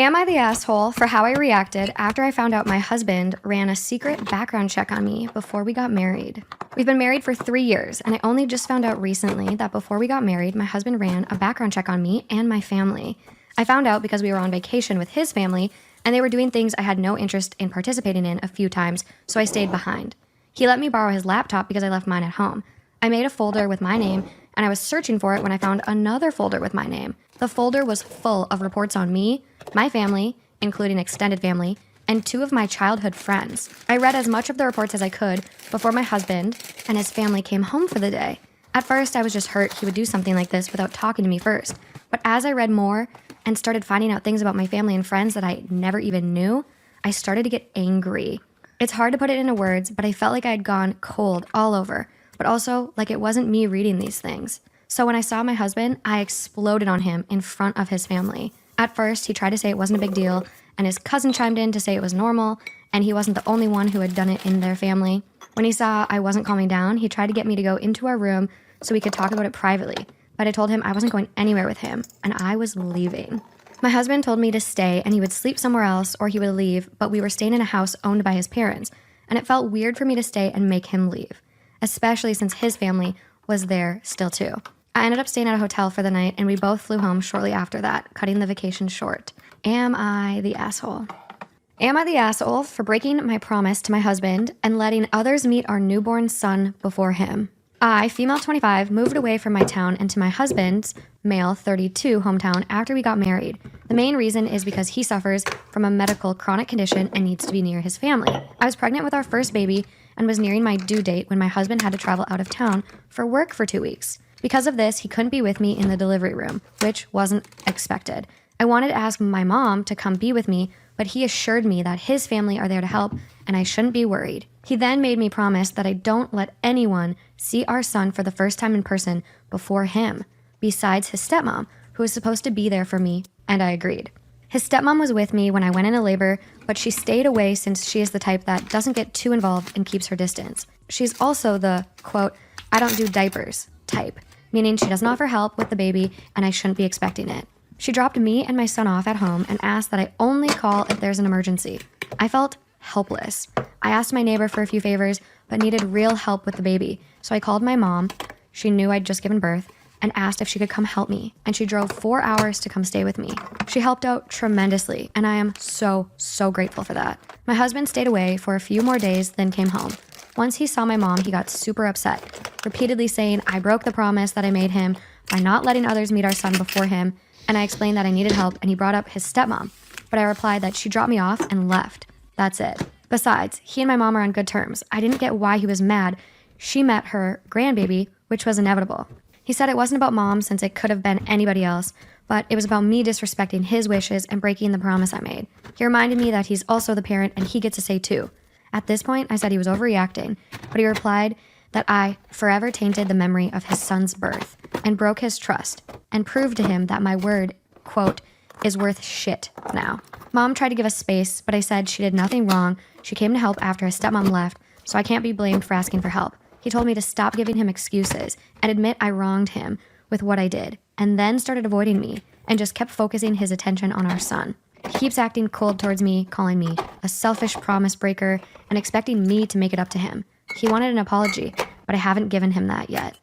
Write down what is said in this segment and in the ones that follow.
Am I the asshole for how I reacted after I found out my husband ran a secret background check on me before we got married? We've been married for 3 years, and I only just found out recently that before we got married, my husband ran a background check on me and my family. I found out because we were on vacation with his family, and they were doing things I had no interest in participating in a few times, so I stayed behind. He let me borrow his laptop because I left mine at home. I made a folder with my name, and I was searching for it when I found another folder with my name. The folder was full of reports on me, my family, including extended family, and 2 of my childhood friends. I read as much of the reports as I could before my husband and his family came home for the day. At first, I was just hurt he would do something like this without talking to me first. But as I read more and started finding out things about my family and friends that I never even knew, I started to get angry. It's hard to put it into words, but I felt like I had gone cold all over, but also like it wasn't me reading these things. So when I saw my husband, I exploded on him in front of his family. At first, he tried to say it wasn't a big deal, and his cousin chimed in to say it was normal, and he wasn't the only one who had done it in their family. When he saw I wasn't calming down, he tried to get me to go into our room so we could talk about it privately, but I told him I wasn't going anywhere with him, and I was leaving. My husband told me to stay, and he would sleep somewhere else or he would leave, but we were staying in a house owned by his parents, and it felt weird for me to stay and make him leave, especially since his family was there still too. I ended up staying at a hotel for the night, and we both flew home shortly after that, cutting the vacation short. Am I the asshole? Am I the asshole for breaking my promise to my husband and letting others meet our newborn son before him? I, female 25, moved away from my town and to my husband's, male 32, hometown after we got married. The main reason is because he suffers from a medical chronic condition and needs to be near his family. I was pregnant with our first baby and was nearing my due date when my husband had to travel out of town for work for 2 weeks. Because of this, he couldn't be with me in the delivery room, which wasn't expected. I wanted to ask my mom to come be with me, but he assured me that his family are there to help and I shouldn't be worried. He then made me promise that I don't let anyone see our son for the first time in person before him, besides his stepmom, who was supposed to be there for me, and I agreed. His stepmom was with me when I went into labor, but she stayed away since she is the type that doesn't get too involved and keeps her distance. She's also the, quote, I don't do diapers type, meaning she doesn't offer help with the baby and I shouldn't be expecting it. She dropped me and my son off at home and asked that I only call if there's an emergency. I felt helpless. I asked my neighbor for a few favors, but needed real help with the baby. So I called my mom, she knew I'd just given birth, and asked if she could come help me. And she drove 4 hours to come stay with me. She helped out tremendously, and I am so grateful for that. My husband stayed away for a few more days, then came home. Once he saw my mom, he got super upset, repeatedly saying I broke the promise that I made him by not letting others meet our son before him, and I explained that I needed help, and he brought up his stepmom. But I replied that she dropped me off and left. That's it. Besides, he and my mom are on good terms. I didn't get why he was mad. She met her grandbaby, which was inevitable. He said it wasn't about mom since it could have been anybody else, but it was about me disrespecting his wishes and breaking the promise I made. He reminded me that he's also the parent and he gets a say too. At this point, I said he was overreacting, but he replied that I forever tainted the memory of his son's birth and broke his trust and proved to him that my word, quote, is worth shit now. Mom tried to give us space, but I said she did nothing wrong. She came to help after his stepmom left, so I can't be blamed for asking for help. He told me to stop giving him excuses and admit I wronged him with what I did, and then started avoiding me and just kept focusing his attention on our son. He keeps acting cold towards me, calling me a selfish promise breaker and expecting me to make it up to him. He wanted an apology, but I haven't given him that yet.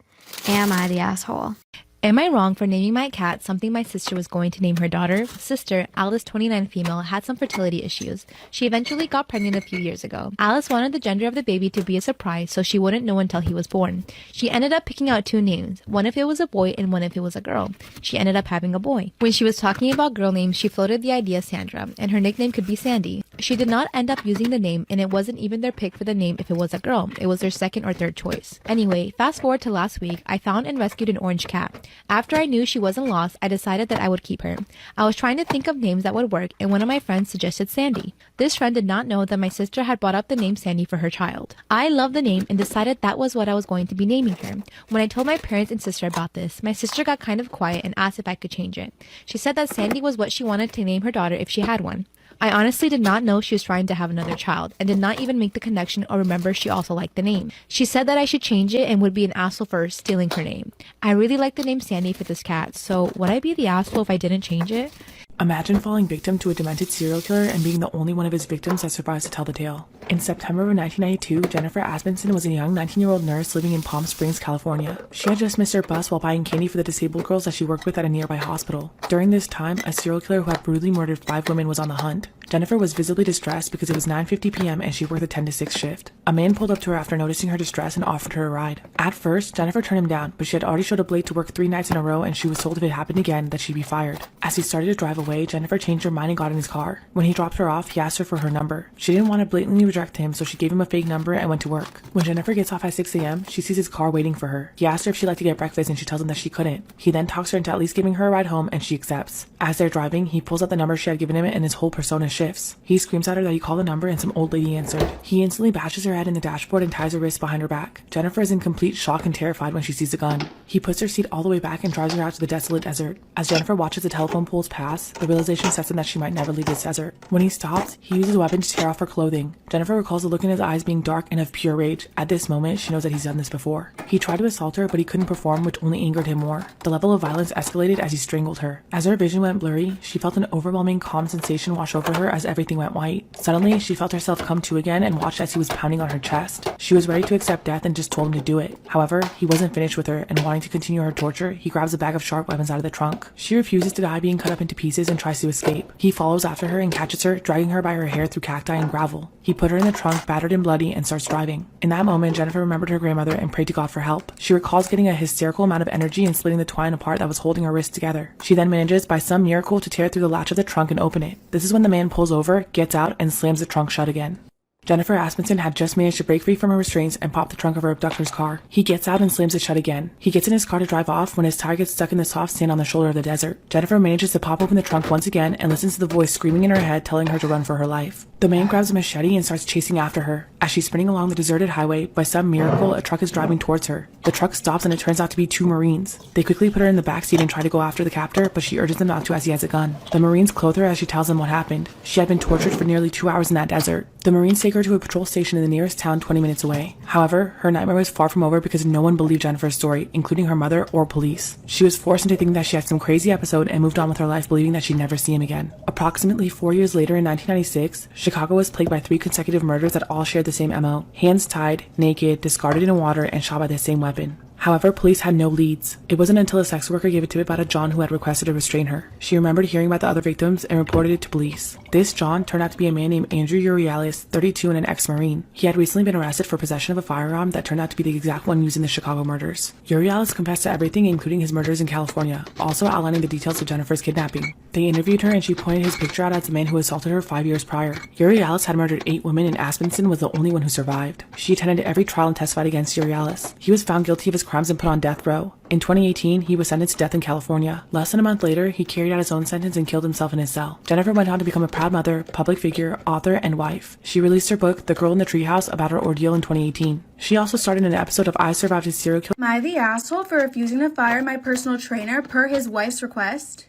Am I the asshole? Am I wrong for naming my cat something my sister was going to name her daughter? Sister, Alice 29 female, had some fertility issues. She eventually got pregnant a few years ago. Alice wanted the gender of the baby to be a surprise so she wouldn't know until he was born. She ended up picking out 2 names, one if it was a boy and one if it was a girl. She ended up having a boy. When she was talking about girl names, she floated the idea Sandra, and her nickname could be Sandy. She did not end up using the name, and it wasn't even their pick for the name if it was a girl. It was their second or third choice. Anyway, fast forward to last week, I found and rescued an orange cat. After I knew she wasn't lost, I decided that I would keep her. I was trying to think of names that would work, and one of my friends suggested Sandy. This friend did not know that my sister had brought up the name Sandy for her child. I loved the name and decided that was what I was going to be naming her. When I told my parents and sister about this, my sister got kind of quiet and asked if I could change it. She said that Sandy was what she wanted to name her daughter if she had one. I honestly did not know she was trying to have another child and did not even make the connection or remember she also liked the name. She said that I should change it and would be an asshole for stealing her name. I really like the name Sandy for this cat, so would I be the asshole if I didn't change it? Imagine falling victim to a demented serial killer and being the only one of his victims that survives to tell the tale. In September of 1992, Jennifer Asbenson was a young 19-year-old nurse living in Palm Springs, California. She had just missed her bus while buying candy for the disabled girls that she worked with at a nearby hospital. During this time, a serial killer who had brutally murdered 5 women was on the hunt. Jennifer was visibly distressed because it was 9:50 p.m. and she worked a 10 to 6 shift. A man pulled up to her after noticing her distress and offered her a ride. At first, Jennifer turned him down, but she had already showed up late to work 3 nights in a row and she was told if it happened again that she'd be fired. As he started to drive away, Jennifer changed her mind and got in his car. When he dropped her off, he asked her for her number. She didn't want to blatantly reject him, so she gave him a fake number and went to work. When Jennifer gets off at 6 a.m., she sees his car waiting for her. He asks her if she'd like to get breakfast and she tells him that she couldn't. He then talks her into at least giving her a ride home and she accepts. As they're driving, he pulls out the number she had given him and his whole persona shifts. He screams at her that he called the number and some old lady answered. He instantly bashes her head in the dashboard and ties her wrists behind her back. Jennifer is in complete shock and terrified when she sees the gun. He puts her seat all the way back and drives her out to the desolate desert. As Jennifer watches the telephone poles pass, the realization sets in that she might never leave this desert. When he stops, he uses a weapon to tear off her clothing. Jennifer recalls the look in his eyes being dark and of pure rage. At this moment, she knows that he's done this before. He tried to assault her, but he couldn't perform, which only angered him more. The level of violence escalated as he strangled her. As her vision went blurry, she felt an overwhelming calm sensation wash over her as everything went white. Suddenly, she felt herself come to again and watched as he was pounding on her chest. She was ready to accept death and just told him to do it. However, he wasn't finished with her, and wanting to continue her torture, he grabs a bag of sharp weapons out of the trunk. She refuses to die being cut up into pieces and tries to escape. He follows after her and catches her, dragging her by her hair through cacti and gravel. He put her in the trunk, battered and bloody, and starts driving. In that moment, Jennifer remembered her grandmother and prayed to God for help. She recalls getting a hysterical amount of energy and splitting the twine apart that was holding her wrists together. She then manages, by some miracle, to tear through the latch of the trunk and open it. This is when the man pulls over, gets out, and slams the trunk shut again. Jennifer Asbenson had just managed to break free from her restraints and pop the trunk of her abductor's car. He gets out and slams it shut again. He gets in his car to drive off when his tire gets stuck in the soft sand on the shoulder of the desert. Jennifer manages to pop open the trunk once again and listens to the voice screaming in her head telling her to run for her life. The man grabs a machete and starts chasing after her. As she's sprinting along the deserted highway, by some miracle, a truck is driving towards her. The truck stops and it turns out to be 2 Marines. They quickly put her in the backseat and try to go after the captor, but she urges them not to as he has a gun. The Marines clothe her as she tells them what happened. She had been tortured for nearly 2 hours in that desert. The Marines take her to a patrol station in the nearest town 20 minutes away. However, her nightmare was far from over because no one believed Jennifer's story, including her mother or police. She was forced into thinking that she had some crazy episode and moved on with her life believing that she'd never see him again. Approximately 4 years later in 1996, Chicago was plagued by 3 consecutive murders that all shared the same MO. Hands tied, naked, discarded in water, and shot by the same weapon. However, police had no leads. It wasn't until a sex worker gave a tip about a John who had requested to restrain her. She remembered hearing about the other victims and reported it to police. This John turned out to be a man named Andrew Urialis, 32 and an ex-Marine. He had recently been arrested for possession of a firearm that turned out to be the exact one used in the Chicago murders. Urialis confessed to everything, including his murders in California, also outlining the details of Jennifer's kidnapping. They interviewed her and she pointed his picture out as the man who assaulted her 5 years prior. Urialis had murdered 8 women and Asbenson was the only one who survived. She attended every trial and testified against Urialis. He was found guilty of his crimes and put on death row. In 2018, he was sentenced to death in California. Less than a month later, he carried out his own sentence and killed himself in his cell. Jennifer went on to become a proud mother, public figure, author, and wife. She released her book, The Girl in the Treehouse, about her ordeal in 2018. She also starred in an episode of I Survived a Serial Killer. Am I the asshole for refusing to fire my personal trainer per his wife's request?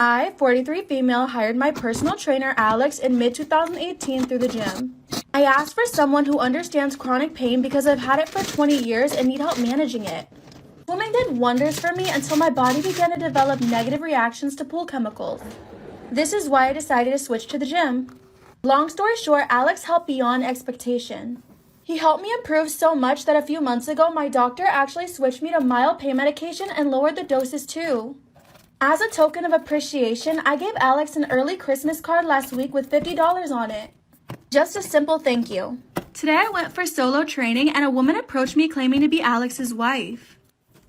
I, 43 female, hired my personal trainer Alex in mid-2018 through the gym. I asked for someone who understands chronic pain because I've had it for 20 years and need help managing it. Swimming did wonders for me until my body began to develop negative reactions to pool chemicals. This is why I decided to switch to the gym. Long story short, Alex helped beyond expectation. He helped me improve so much that a few months ago, my doctor actually switched me to mild pain medication and lowered the doses too. As a token of appreciation, I gave Alex an early Christmas card last week with $50 on it. Just a simple thank you. Today I went for solo training and a woman approached me claiming to be Alex's wife.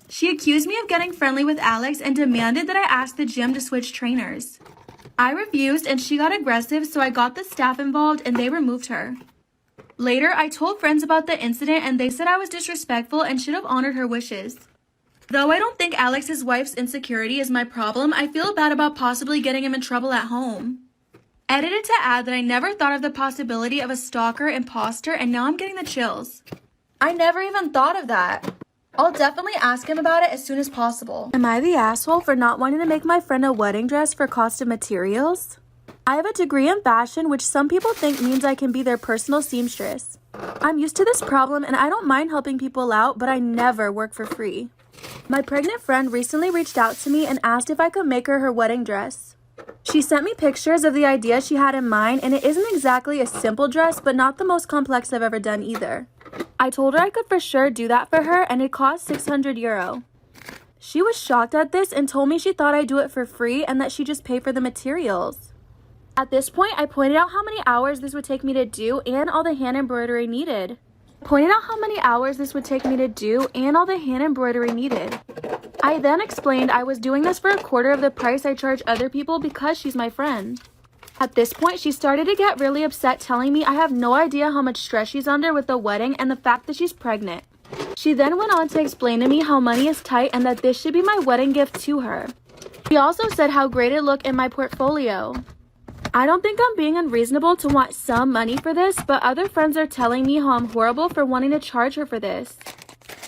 She accused me of getting friendly with Alex and demanded that I ask the gym to switch trainers. I refused and she got aggressive, so I got the staff involved and they removed her. Later, I told friends about the incident and they said I was disrespectful and should have honored her wishes. Though I don't think Alex's wife's insecurity is my problem, I feel bad about possibly getting him in trouble at home. Edited to add that I never thought of the possibility of a stalker, imposter, and now I'm getting the chills. I never even thought of that. I'll definitely ask him about it as soon as possible. Am I the asshole for not wanting to make my friend a wedding dress for cost of materials? I have a degree in fashion, which some people think means I can be their personal seamstress. I'm used to this problem and I don't mind helping people out, but I never work for free. My pregnant friend recently reached out to me and asked if I could make her wedding dress. She sent me pictures of the idea she had in mind, and it isn't exactly a simple dress, but not the most complex I've ever done either. I told her I could for sure do that for her, and it cost €600. She was shocked at this and told me she thought I'd do it for free and that she'd just pay for the materials. At this point, I pointed out how many hours this would take me to do and all the hand embroidery needed. I then explained I was doing this for a quarter of the price I charge other people because she's my friend. At this point, she started to get really upset, telling me I have no idea how much stress she's under with the wedding and the fact that she's pregnant. She then went on to explain to me how money is tight and that this should be my wedding gift to her. She also said how great it looked in my portfolio. I don't think I'm being unreasonable to want some money for this, but other friends are telling me how I'm horrible for wanting to charge her for this.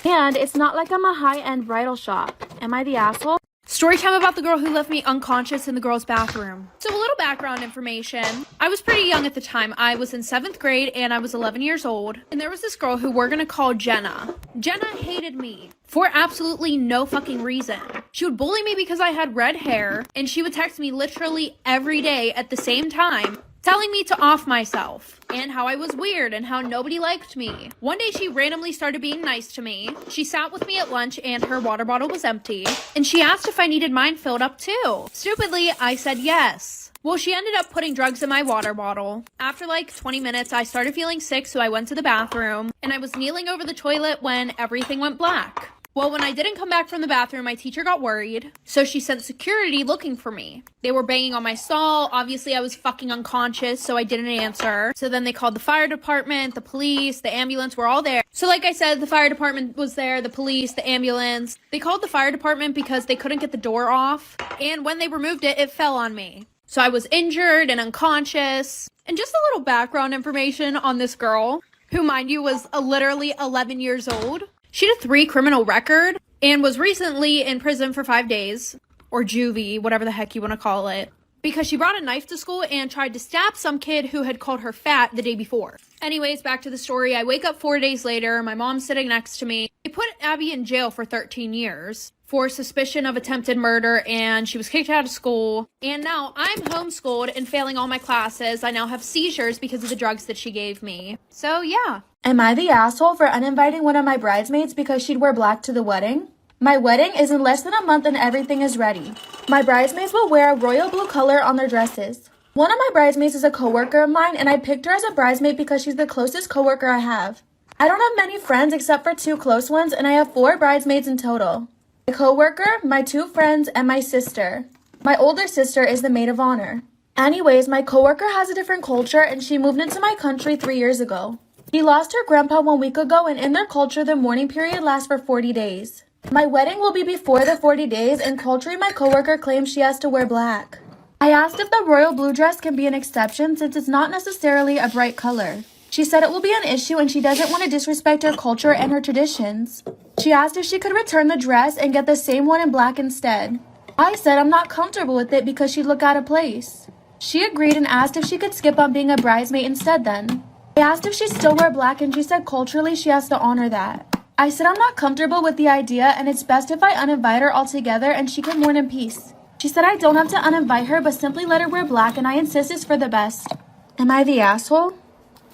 And it's not like I'm a high-end bridal shop. Am I the asshole? Story time about the girl who left me unconscious in the girls' bathroom. So a little background information. I was pretty young at the time. I was in 7th grade and I was 11 years old. And there was this girl who we're gonna call Jenna. Jenna hated me for absolutely no fucking reason. She would bully me because I had red hair, and she would text me literally every day at the same time, telling me to off myself and how I was weird and how nobody liked me. One day she randomly started being nice to me. She sat with me at lunch and her water bottle was empty, and she asked if I needed mine filled up too. Stupidly, I said yes. Well, she ended up putting drugs in my water bottle. After like 20 minutes, I started feeling sick, so I went to the bathroom, and I was kneeling over the toilet when everything went black. Well, when I didn't come back from the bathroom, my teacher got worried, so she sent security looking for me. They were banging on my stall. Obviously, I was fucking unconscious, so I didn't answer. So then they called the fire department, the police, the ambulance were all there. So like I said, the fire department was there, the police, the ambulance. They called the fire department because they couldn't get the door off, and when they removed it, it fell on me. So I was injured and unconscious. And just a little background information on this girl, who, mind you, was literally 11 years old. She had a 3 criminal record and was recently in prison for 5 days, or juvie, whatever the heck you want to call it, because she brought a knife to school and tried to stab some kid who had called her fat the day before. Anyways, back to the story. I wake up 4 days later. My mom's sitting next to me. They put Abby in jail for 13 years for suspicion of attempted murder, and she was kicked out of school. And now I'm homeschooled and failing all my classes. I now have seizures because of the drugs that she gave me. So yeah. Am I the asshole for uninviting one of my bridesmaids because she'd wear black to the wedding? My wedding is in less than a month and everything is ready. My bridesmaids will wear a royal blue color on their dresses. One of my bridesmaids is a coworker of mine, and I picked her as a bridesmaid because she's the closest coworker I have. I don't have many friends except for 2 close ones, and I have 4 bridesmaids in total. My coworker, my 2 friends, and my sister. My older sister is the maid of honor. Anyways, my coworker has a different culture, and she moved into my country 3 years ago. She lost her grandpa 1 week ago, and in their culture, the mourning period lasts for 40 days. My wedding will be before the 40 days, and culturally, my coworker claims she has to wear black. I asked if the royal blue dress can be an exception since it's not necessarily a bright color. She said it will be an issue and she doesn't want to disrespect her culture and her traditions. She asked if she could return the dress and get the same one in black instead. I said I'm not comfortable with it because she'd look out of place. She agreed and asked if she could skip on being a bridesmaid instead then. I asked if she'd still wear black and she said culturally she has to honor that. I said I'm not comfortable with the idea and it's best if I uninvite her altogether and she can mourn in peace. She said I don't have to uninvite her but simply let her wear black and I insist it's for the best. Am I the asshole?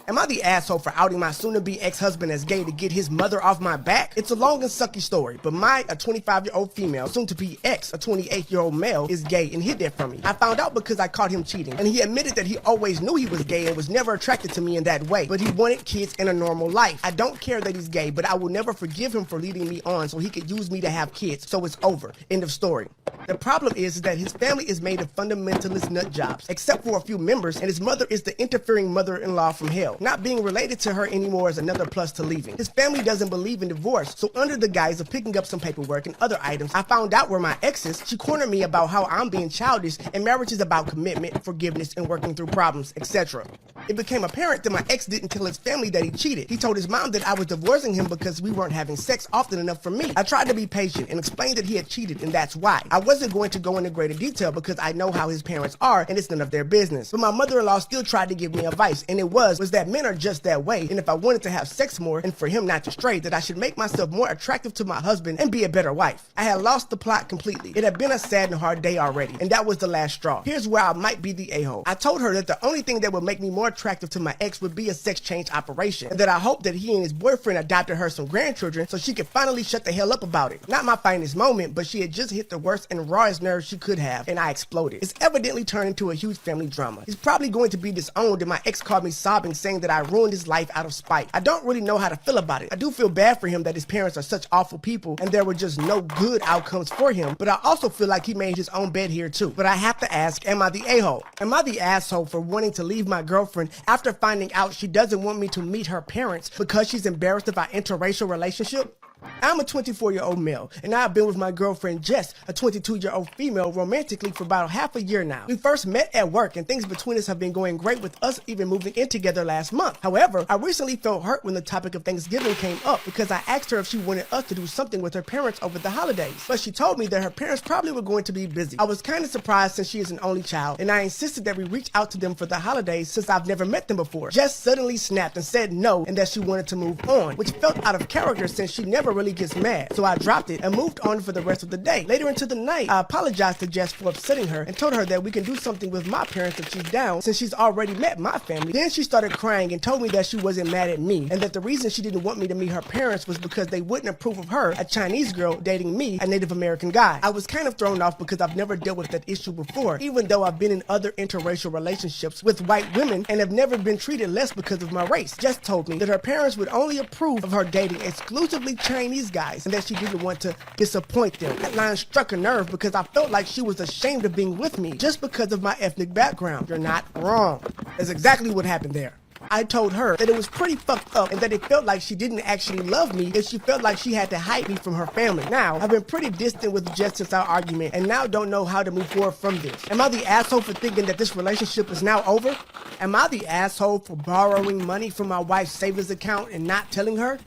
Am I the asshole for outing my soon-to-be ex-husband as gay to get his mother off my back? It's a long and sucky story, but a 25-year-old female, soon-to-be ex, a 28-year-old male, is gay and hid that from me. I found out because I caught him cheating, and he admitted that he always knew he was gay and was never attracted to me in that way, but he wanted kids and a normal life. I don't care that he's gay, but I will never forgive him for leading me on so he could use me to have kids, so it's over. End of story. The problem is that his family is made of fundamentalist nut jobs, except for a few members, and his mother is the interfering mother-in-law from hell. Not being related to her anymore is another plus to leaving. His family doesn't believe in divorce, so under the guise of picking up some paperwork and other items, I found out where my ex is. She cornered me about how I'm being childish and marriage is about commitment, forgiveness, and working through problems, etc. It became apparent that my ex didn't tell his family that he cheated. He told his mom that I was divorcing him because we weren't having sex often enough for me. I tried to be patient and explained that he had cheated and that's why. I wasn't going to go into greater detail because I know how his parents are and it's none of their business. But my mother-in-law still tried to give me advice, and it was that men are just that way, and if I wanted to have sex more and for him not to stray, that I should make myself more attractive to my husband and be a better wife. I had lost the plot completely. It had been a sad and hard day already, and that was the last straw. Here's where I might be the a-hole. I told her that the only thing that would make me more attractive to my ex would be a sex change operation, and that I hoped that he and his boyfriend adopted her some grandchildren so she could finally shut the hell up about it. Not my finest moment, but she had just hit the worst and rawest nerve she could have, and I exploded. It's evidently turned into a huge family drama. He's probably going to be disowned, and my ex called me sobbing, saying that I ruined his life out of spite. I don't really know how to feel about it. I do feel bad for him that his parents are such awful people and there were just no good outcomes for him, but I also feel like he made his own bed here too. But I have to ask, am I the a-hole? Am I the asshole for wanting to leave my girlfriend after finding out she doesn't want me to meet her parents because she's embarrassed of our interracial relationship? I'm a 24-year-old male, and I've been with my girlfriend Jess, a 22-year-old female, romantically for about half a year now. We first met at work, and things between us have been going great, with us even moving in together last month. However, I recently felt hurt when the topic of Thanksgiving came up because I asked her if she wanted us to do something with her parents over the holidays. But she told me that her parents probably were going to be busy. I was kind of surprised since she is an only child, and I insisted that we reach out to them for the holidays since I've never met them before. Jess suddenly snapped and said no, and that she wanted to move on, which felt out of character since she never really gets mad. So I dropped it and moved on for the rest of the day. Later into the night, I apologized to Jess for upsetting her and told her that we can do something with my parents if she's down, since she's already met my family. Then she started crying and told me that she wasn't mad at me, and that the reason she didn't want me to meet her parents was because they wouldn't approve of her, a Chinese girl, dating me, a Native American guy. I was kind of thrown off because I've never dealt with that issue before, even though I've been in other interracial relationships with white women and have never been treated less because of my race. Jess told me that her parents would only approve of her dating exclusively Chinese guys, and that she didn't want to disappoint them. That line struck a nerve because I felt like she was ashamed of being with me just because of my ethnic background. You're not wrong. That's exactly what happened there. I told her that it was pretty fucked up and that it felt like she didn't actually love me if she felt like she had to hide me from her family. Now, I've been pretty distant with Jess since our argument and now don't know how to move forward from this. Am I the asshole for thinking that this relationship is now over? Am I the asshole for borrowing money from my wife's savings account and not telling her?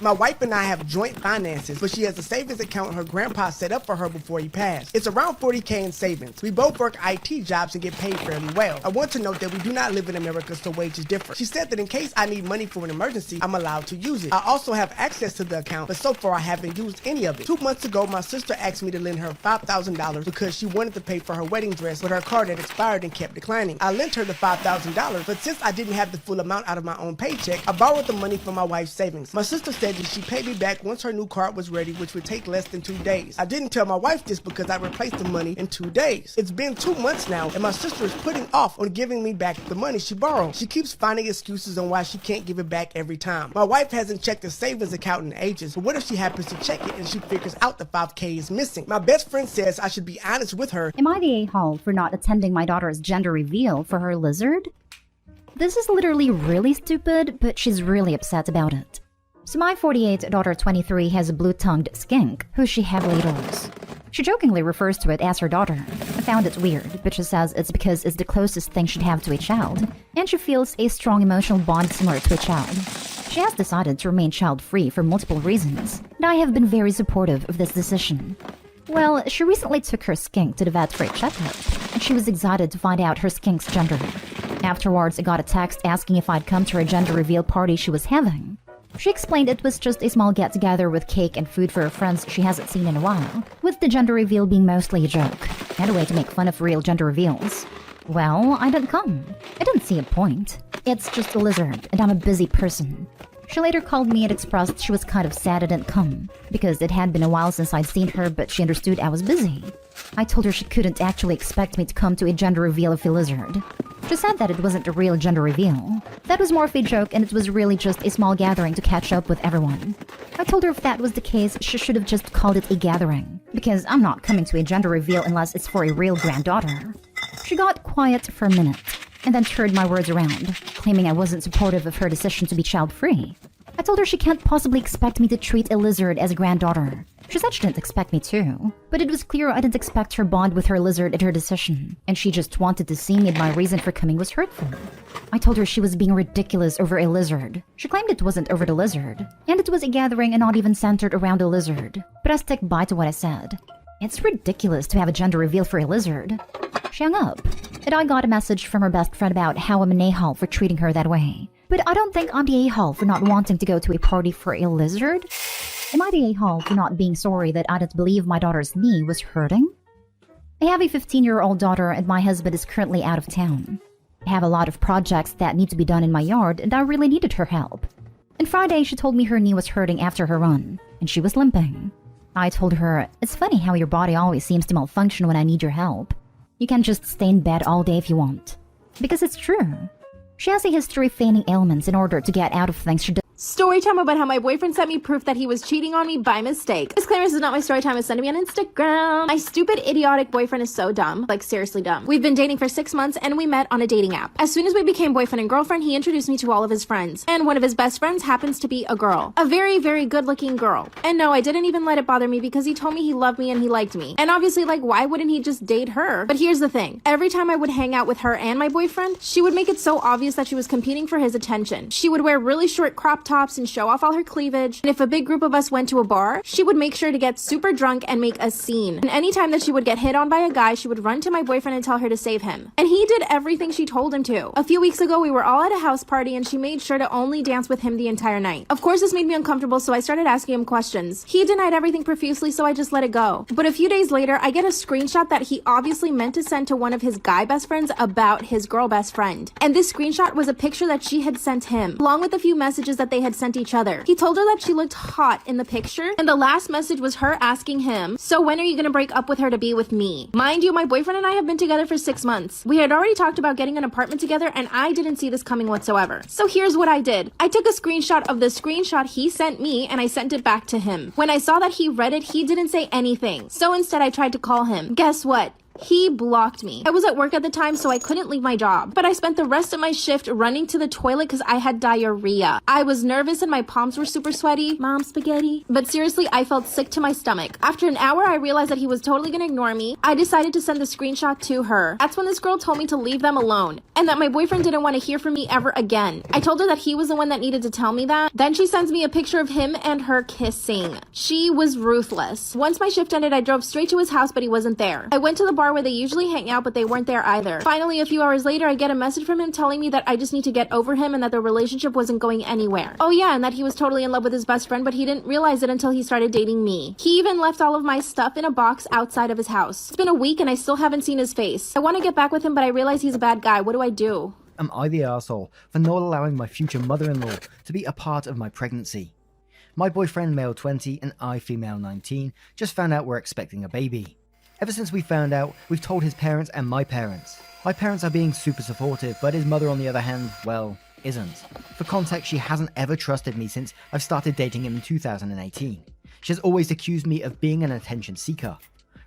My wife and I have joint finances, but she has a savings account her grandpa set up for her before he passed. It's around $40K in savings. We both work IT jobs and get paid fairly well. I want to note that we do not live in America, so wages differ. She said that in case I need money for an emergency, I'm allowed to use it. I also have access to the account, but so far I haven't used any of it. 2 months ago, my sister asked me to lend her $5,000 because she wanted to pay for her wedding dress, but her card had expired and kept declining. I lent her the $5,000, but since I didn't have the full amount out of my own paycheck, I borrowed the money from my wife's savings. My sister said that she'd pay me back once her new card was ready, which would take less than 2 days. I didn't tell my wife this because I replaced the money in 2 days. It's been 2 months now, and my sister is putting off on giving me back the money she borrowed. She keeps finding excuses on why she can't give it back every time. My wife hasn't checked the savings account in ages, but what if she happens to check it and she figures out the $5K is missing? My best friend says I should be honest with her. Am I the a-hole for not attending my daughter's gender reveal for her lizard? This is literally really stupid, but she's really upset about it. So my 48 daughter 23 has a blue-tongued skink, who she heavily adores. She jokingly refers to it as her daughter. I found it weird, but she says it's because it's the closest thing she'd have to a child, and she feels a strong emotional bond similar to a child. She has decided to remain child-free for multiple reasons, and I have been very supportive of this decision. Well, she recently took her skink to the vet for a checkup, and she was excited to find out her skink's gender. Afterwards, I got a text asking if I'd come to her gender reveal party she was having. She explained it was just a small get-together with cake and food for her friends she hasn't seen in a while, with the gender reveal being mostly a joke, and a way to make fun of real gender reveals. Well, I didn't come. I didn't see a point. It's just a lizard, and I'm a busy person. She later called me and expressed she was kind of sad I didn't come, because it had been a while since I'd seen her, but she understood I was busy. I told her she couldn't actually expect me to come to a gender reveal of a lizard. She said that it wasn't a real gender reveal. That was more of a joke, and it was really just a small gathering to catch up with everyone. I told her if that was the case, she should have just called it a gathering, because I'm not coming to a gender reveal unless it's for a real granddaughter. She got quiet for a minute, and then turned my words around, claiming I wasn't supportive of her decision to be child-free. I told her she can't possibly expect me to treat a lizard as a granddaughter. She said she didn't expect me to, but it was clear I didn't expect her bond with her lizard at her decision, and she just wanted to see me and my reason for coming was hurtful. I told her she was being ridiculous over a lizard. She claimed it wasn't over the lizard, and it was a gathering and not even centered around a lizard. But I stuck by to what I said. It's ridiculous to have a gender reveal for a lizard. She hung up, and I got a message from her best friend about how I'm an a-hole for treating her that way. But I don't think I'm the a-hole for not wanting to go to a party for a lizard. Am I the a-hole for not being sorry that I didn't believe my daughter's knee was hurting? I have a 15-year-old daughter and my husband is currently out of town. I have a lot of projects that need to be done in my yard and I really needed her help. And Friday she told me her knee was hurting after her run, and she was limping. I told her, it's funny how your body always seems to malfunction when I need your help. You can just stay in bed all day if you want. Because it's true. She has a history of feigning ailments in order to get out of things she does. Story time about how my boyfriend sent me proof that he was cheating on me by mistake. Disclaimer, this is not my story time, it's sent to me on Instagram. My stupid, idiotic boyfriend is so dumb. Like, seriously dumb. We've been dating for 6 months and we met on a dating app. As soon as we became boyfriend and girlfriend, he introduced me to all of his friends. And one of his best friends happens to be a girl. A very, very good looking girl. And no, I didn't even let it bother me because he told me he loved me and he liked me. And obviously, like, why wouldn't he just date her? But here's the thing. Every time I would hang out with her and my boyfriend, she would make it so obvious that she was competing for his attention. She would wear really short crop tops and show off all her cleavage, and if a big group of us went to a bar, she would make sure to get super drunk and make a scene. And anytime that she would get hit on by a guy, she would run to my boyfriend and tell her to save him. And he did everything she told him to. A few weeks ago, we were all at a house party and she made sure to only dance with him the entire night. Of course, this made me uncomfortable, so I started asking him questions. He denied everything profusely, so I just let it go. But a few days later, I get a screenshot that he obviously meant to send to one of his guy best friends about his girl best friend. And this screenshot was a picture that she had sent him, along with a few messages that they had sent each other. He told her that she looked hot in the picture, and the last message was her asking him, so when are you gonna break up with her to be with me? Mind you, my boyfriend and I have been together for 6 months. We had already talked about getting an apartment together, and I didn't see this coming whatsoever. So here's what I did. I took a screenshot of the screenshot he sent me, and I sent it back to him. When I saw that he read it, he didn't say anything. So instead, I tried to call him. Guess what? He blocked me. I was at work at the time, so I couldn't leave my job. But I spent the rest of my shift running to the toilet because I had diarrhea. I was nervous and my palms were super sweaty. Mom spaghetti. But seriously, I felt sick to my stomach. After an hour, I realized that he was totally gonna ignore me. I decided to send the screenshot to her. That's when this girl told me to leave them alone and that my boyfriend didn't want to hear from me ever again. I told her that he was the one that needed to tell me that. Then she sends me a picture of him and her kissing. She was ruthless. Once my shift ended, I drove straight to his house, but he wasn't there. I went to the bar where they usually hang out, but they weren't there either. Finally, a few hours later, I get a message from him telling me that I just need to get over him and that the relationship wasn't going anywhere. Oh yeah, and that he was totally in love with his best friend, but he didn't realize it until he started dating me. He even left all of my stuff in a box outside of his house. It's been a week and I still haven't seen his face. I want to get back with him, but I realize he's a bad guy. What do I do? Am I the arsehole for not allowing my future mother-in-law to be a part of my pregnancy? My boyfriend, male 20, and I, female 19, just found out we're expecting a baby. Ever since we found out, we've told his parents and my parents. My parents are being super supportive, but his mother, on the other hand, well, isn't. For context, she hasn't ever trusted me since I've started dating him in 2018. She has always accused me of being an attention seeker.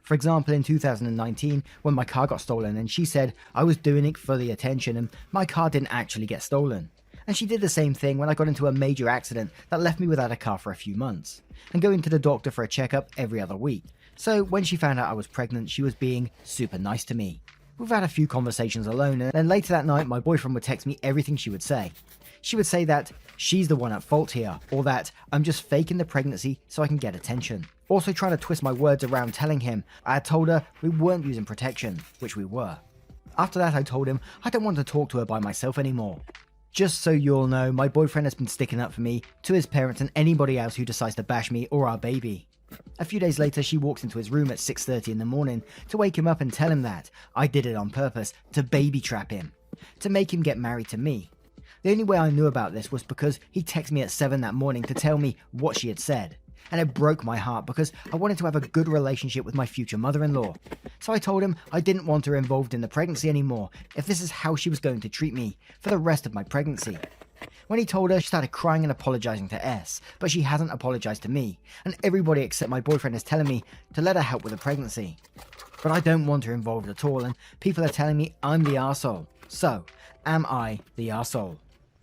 For example, in 2019, when my car got stolen, and she said I was doing it for the attention and my car didn't actually get stolen. And she did the same thing when I got into a major accident that left me without a car for a few months, and going to the doctor for a checkup every other week. So when she found out I was pregnant, she was being super nice to me. We've had a few conversations alone, and then later that night my boyfriend would text me everything she would say. She would say that she's the one at fault here, or that I'm just faking the pregnancy so I can get attention. Also trying to twist my words around, telling him I had told her we weren't using protection, which we were. After that, I told him I don't want to talk to her by myself anymore. Just so you all know, my boyfriend has been sticking up for me to his parents and anybody else who decides to bash me or our baby. A few days later, she walks into his room at 6:30 in the morning to wake him up and tell him that I did it on purpose to baby trap him, to make him get married to me. The only way I knew about this was because he texted me at 7 that morning to tell me what she had said. And it broke my heart because I wanted to have a good relationship with my future mother-in-law. So I told him I didn't want her involved in the pregnancy anymore if this is how she was going to treat me for the rest of my pregnancy. When he told her, she started crying and apologizing to S, but she hasn't apologized to me, and everybody except my boyfriend is telling me to let her help with the pregnancy. But I don't want her involved at all, and people are telling me I'm the arsehole. So, am I the arsehole?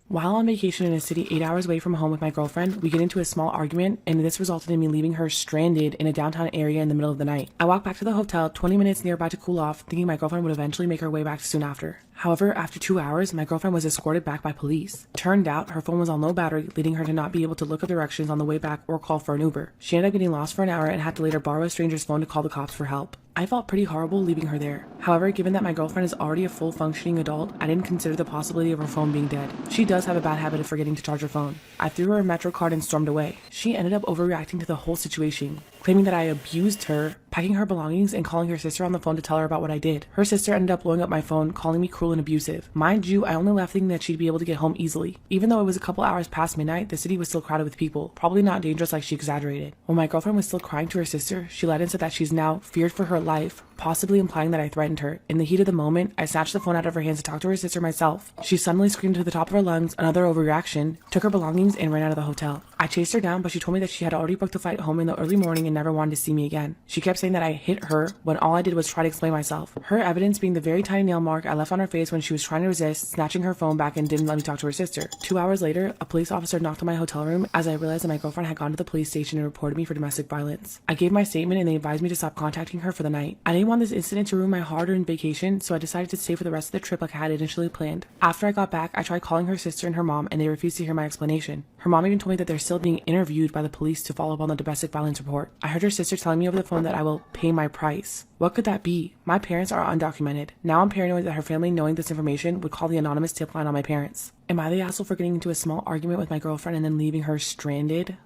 While on vacation in a city 8 hours away from home with my girlfriend, we get into a small argument, and this resulted in me leaving her stranded in a downtown area in the middle of the night. I walked back to the hotel 20 minutes nearby to cool off, thinking my girlfriend would eventually make her way back soon after. However, after 2 hours, my girlfriend was escorted back by police. Turned out, her phone was on low battery, leading her to not be able to look up directions on the way back or call for an Uber. She ended up getting lost for an hour and had to later borrow a stranger's phone to call the cops for help. I felt pretty horrible leaving her there. However, given that my girlfriend is already a full functioning adult, I didn't consider the possibility of her phone being dead. She does have a bad habit of forgetting to charge her phone. I threw her a Metro card and stormed away. She ended up overreacting to the whole situation, claiming that I abused her, packing her belongings and calling her sister on the phone to tell her about what I did. Her sister ended up blowing up my phone, calling me cruel and abusive. Mind you, I only left thinking that she'd be able to get home easily. Even though it was a couple hours past midnight, the city was still crowded with people, probably not dangerous like she exaggerated. When my girlfriend was still crying to her sister, she lied and said that she's now feared for her life, possibly implying that I threatened her. In the heat of the moment, I snatched the phone out of her hands to talk to her sister myself. She suddenly screamed to the top of her lungs, another overreaction, took her belongings and ran out of the hotel. I chased her down, but she told me that she had already booked a flight home in the early morning and never wanted to see me again. She kept saying that I hit her when all I did was try to explain myself. Her evidence being the very tiny nail mark I left on her face when she was trying to resist, snatching her phone back and didn't let me talk to her sister. 2 hours later, a police officer knocked on my hotel room as I realized that my girlfriend had gone to the police station and reported me for domestic violence. I gave my statement and they advised me to stop contacting her for the night. I didn't want this incident to ruin my hard-earned vacation, so I decided to stay for the rest of the trip like I had initially planned. After I got back, I tried calling her sister and her mom and they refused to hear my explanation. Her mom even told me that they're still being interviewed by the police to follow up on the domestic violence report. I heard her sister telling me over the phone that I will pay my price. What could that be? My parents are undocumented. Now I'm paranoid that her family, knowing this information, would call the anonymous tip line on my parents. Am I the asshole for getting into a small argument with my girlfriend and then leaving her stranded?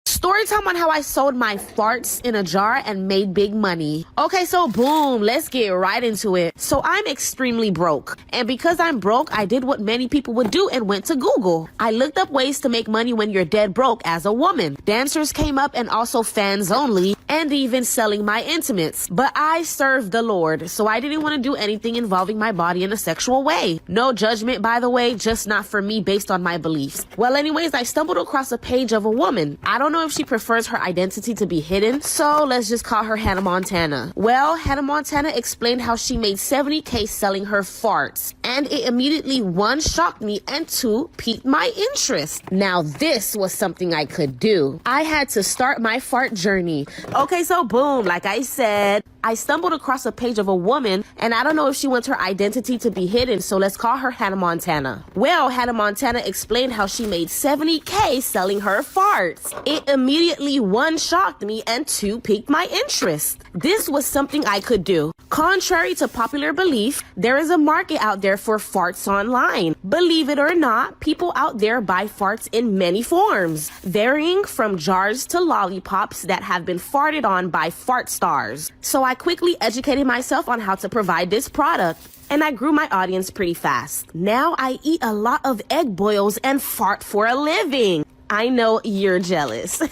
Story time on how I sold my farts in a jar and made big money. Okay, so boom, let's get right into it. So I'm extremely broke. And because I'm broke, I did what many people would do and went to Google. I looked up ways to make money when you're dead broke as a woman. Dancers came up and also fans only, and even selling my intimates. But I served the Lord, so I didn't want to do anything involving my body in a sexual way. No judgment, by the way, just not for me based on my beliefs. Well, anyways, I stumbled across a page of a woman. I don't know if she prefers her identity to be hidden, so let's just call her Hannah Montana. Well, Hannah Montana explained how she made 70K selling her farts, and it immediately, one, shocked me, and two, piqued my interest. Now this was something I could do. I had to start my fart journey. Okay, so boom, like I said, I stumbled across a page of a woman, and I don't know if she wants her identity to be hidden, so let's call her Hannah Montana. Well, Hannah Montana explained how she made 70K selling her farts. It immediately, one, shocked me, and two, piqued my interest. This was something I could do. Contrary to popular belief, there is a market out there for farts online. Believe it or not, people out there buy farts in many forms, varying from jars to lollipops that have been farted on by fart stars. So I quickly educated myself on how to provide this product, and I grew my audience pretty fast. Now I eat a lot of egg boils and fart for a living. I know you're jealous.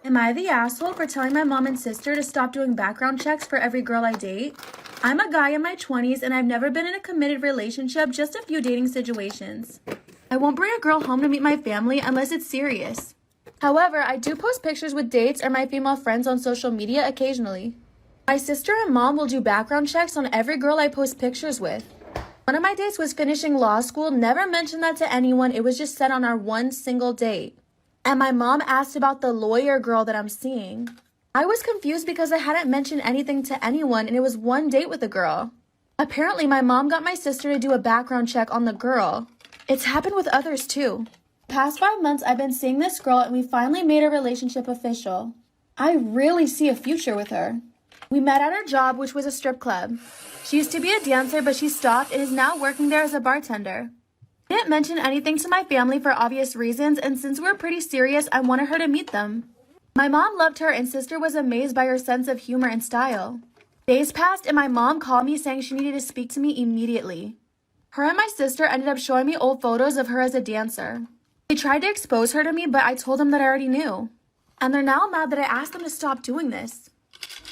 Am I the asshole for telling my mom and sister to stop doing background checks for every girl I date? I'm a guy in my 20s and I've never been in a committed relationship, just a few dating situations. I won't bring a girl home to meet my family unless it's serious. However, I do post pictures with dates or my female friends on social media occasionally. My sister and mom will do background checks on every girl I post pictures with. One of my dates was finishing law school, never mentioned that to anyone, it was just said on our one single date. And my mom asked about the lawyer girl that I'm seeing. I was confused because I hadn't mentioned anything to anyone and it was one date with a girl. Apparently my mom got my sister to do a background check on the girl. It's happened with others too. Past 5 months I've been seeing this girl and we finally made our relationship official. I really see a future with her. We met at her job, which was a strip club. She used to be a dancer, but she stopped and is now working there as a bartender. I didn't mention anything to my family for obvious reasons, and since we were pretty serious, I wanted her to meet them. My mom loved her and sister was amazed by her sense of humor and style. Days passed and my mom called me saying she needed to speak to me immediately. Her and my sister ended up showing me old photos of her as a dancer. They tried to expose her to me, but I told them that I already knew. And they're now mad that I asked them to stop doing this.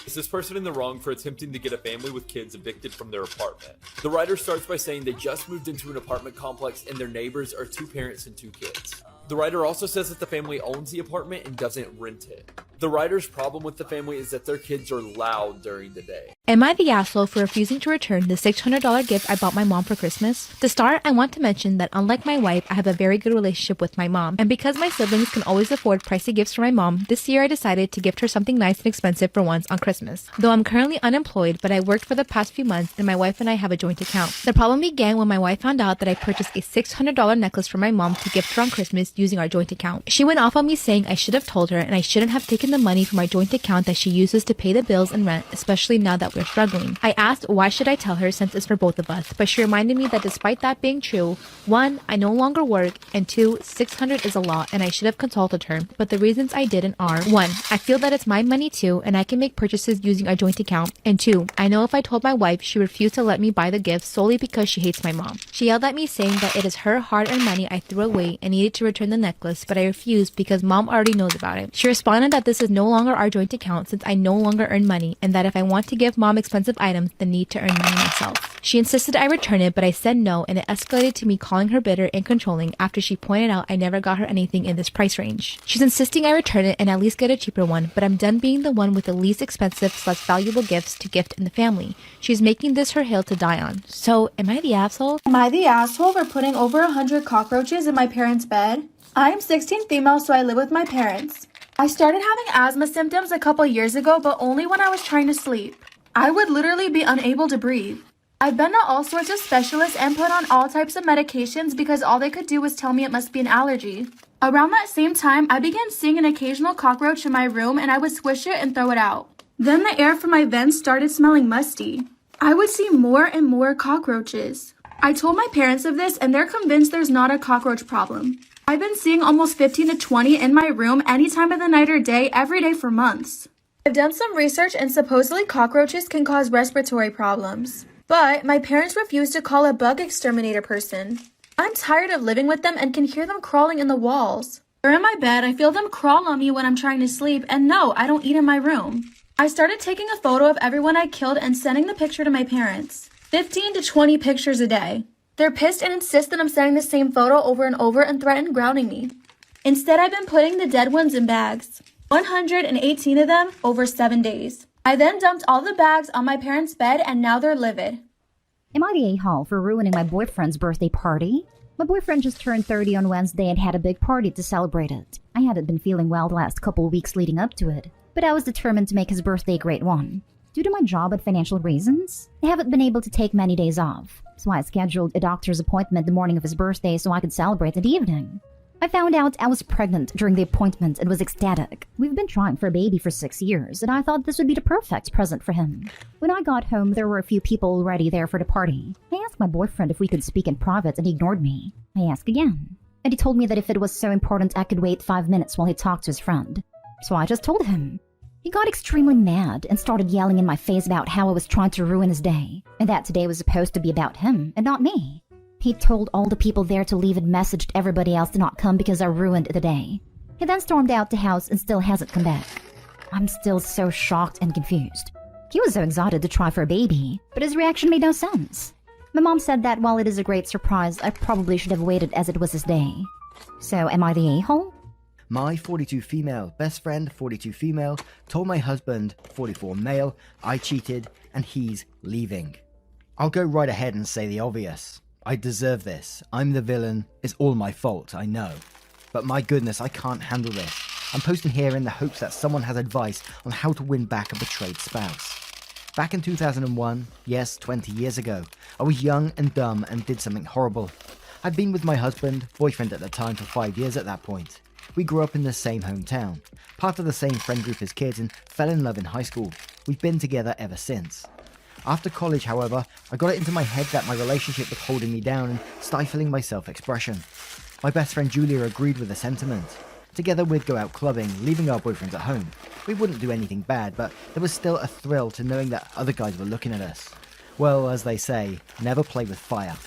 Is this person in the wrong for attempting to get a family with kids evicted from their apartment? The writer starts by saying they just moved into an apartment complex and their neighbors are 2 parents and 2 kids. The writer also says that the family owns the apartment and doesn't rent it. The writer's problem with the family is that their kids are loud during the day. Am I the asshole for refusing to return the $600 gift I bought my mom for Christmas? To start, I want to mention that unlike my wife, I have a very good relationship with my mom. And because my siblings can always afford pricey gifts for my mom, this year I decided to gift her something nice and expensive for once on Christmas. Though I'm currently unemployed, but I worked for the past few months and my wife and I have a joint account. The problem began when my wife found out that I purchased a $600 necklace for my mom to gift her on Christmas using our joint account. She went off on me saying I should have told her and I shouldn't have taken the money from our joint account that she uses to pay the bills and rent, especially now that we're struggling. I asked why should I tell her since it's for both of us, but she reminded me that despite that being true, 1, I no longer work, and 2, $600 is a lot and I should have consulted her, but the reasons I didn't are 1, I feel that it's my money too and I can make purchases using our joint account, and 2, I know if I told my wife she refused to let me buy the gift solely because she hates my mom. She yelled at me saying that it is her hard-earned money I threw away and needed to return the necklace, but I refused because mom already knows about it. She responded that this is no longer our joint account since I no longer earn money and that if I want to give mom expensive items, then need to earn money myself. She insisted I return it, but I said no, and it escalated to me calling her bitter and controlling after she pointed out I never got her anything in this price range. She's insisting I return it and at least get a cheaper one, but I'm done being the one with the least expensive / valuable gifts to gift in the family. She's making this her hill to die on. So, am I the asshole? Am I the asshole for putting over 100 cockroaches in my parents' bed? I am 16 female, so I live with my parents. I started having asthma symptoms a couple years ago, but only when I was trying to sleep. I would literally be unable to breathe. I've been to all sorts of specialists and put on all types of medications because all they could do was tell me it must be an allergy. Around that same time, I began seeing an occasional cockroach in my room and I would squish it and throw it out. Then the air from my vents started smelling musty. I would see more and more cockroaches. I told my parents of this and they're convinced there's not a cockroach problem. I've been seeing almost 15 to 20 in my room any time of the night or day, every day for months. I've done some research and supposedly cockroaches can cause respiratory problems. But my parents refuse to call a bug exterminator person. I'm tired of living with them and can hear them crawling in the walls. They're in my bed, I feel them crawl on me when I'm trying to sleep, and no, I don't eat in my room. I started taking a photo of everyone I killed and sending the picture to my parents. 15 to 20 pictures a day. They're pissed and insist that I'm sending the same photo over and over and threaten grounding me. Instead, I've been putting the dead ones in bags. 118 of them over 7 days. I then dumped all the bags on my parents' bed and now they're livid. Am I the a-hole for ruining my boyfriend's birthday party? My boyfriend just turned 30 on Wednesday and had a big party to celebrate it. I hadn't been feeling well the last couple of weeks leading up to it, but I was determined to make his birthday a great one. Due to my job and financial reasons, I haven't been able to take many days off, so I scheduled a doctor's appointment the morning of his birthday so I could celebrate in the evening. I found out I was pregnant during the appointment and was ecstatic. We've been trying for a baby for 6 years, and I thought this would be the perfect present for him. When I got home, there were a few people already there for the party. I asked my boyfriend if we could speak in private, and he ignored me. I asked again, and he told me that if it was so important, I could wait 5 minutes while he talked to his friend. So I just told him. He got extremely mad and started yelling in my face about how I was trying to ruin his day, and that today was supposed to be about him and not me. He told all the people there to leave and messaged everybody else to not come because I ruined the day. He then stormed out the house and still hasn't come back. I'm still so shocked and confused. He was so excited to try for a baby, but his reaction made no sense. My mom said that while it is a great surprise, I probably should have waited as it was his day. So am I the a-hole? My 42 female best friend, 42 female, told my husband, 44 male, I cheated and he's leaving. I'll go right ahead and say the obvious. I deserve this. I'm the villain. It's all my fault, I know. But my goodness, I can't handle this. I'm posting here in the hopes that someone has advice on how to win back a betrayed spouse. Back in 2001, yes, 20 years ago, I was young and dumb and did something horrible. I'd been with my husband, boyfriend at the time, for 5 years at that point. We grew up in the same hometown, part of the same friend group as kids, and fell in love in high school. We've been together ever since. After college, however, I got it into my head that my relationship was holding me down and stifling my self-expression. My best friend Julia agreed with the sentiment. Together we'd go out clubbing, leaving our boyfriends at home. We wouldn't do anything bad, but there was still a thrill to knowing that other guys were looking at us. Well, as they say, never play with fire.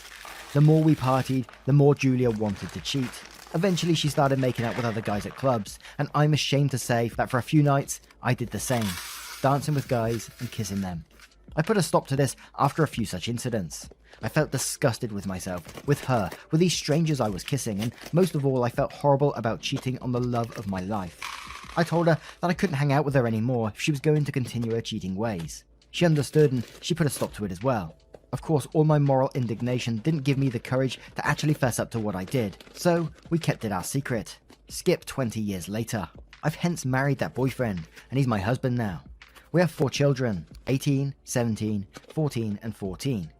The more we partied, the more Julia wanted to cheat. Eventually she started making out with other guys at clubs, and I'm ashamed to say that for a few nights, I did the same, dancing with guys and kissing them. I put a stop to this after a few such incidents. I felt disgusted with myself, with her, with these strangers I was kissing, and most of all I felt horrible about cheating on the love of my life. I told her that I couldn't hang out with her anymore if she was going to continue her cheating ways. She understood and she put a stop to it as well. Of course, all my moral indignation didn't give me the courage to actually fess up to what I did, so we kept it our secret. Skip 20 years later. I've hence married that boyfriend, and he's my husband now. We have 4 children, 18, 17, 14, and 14.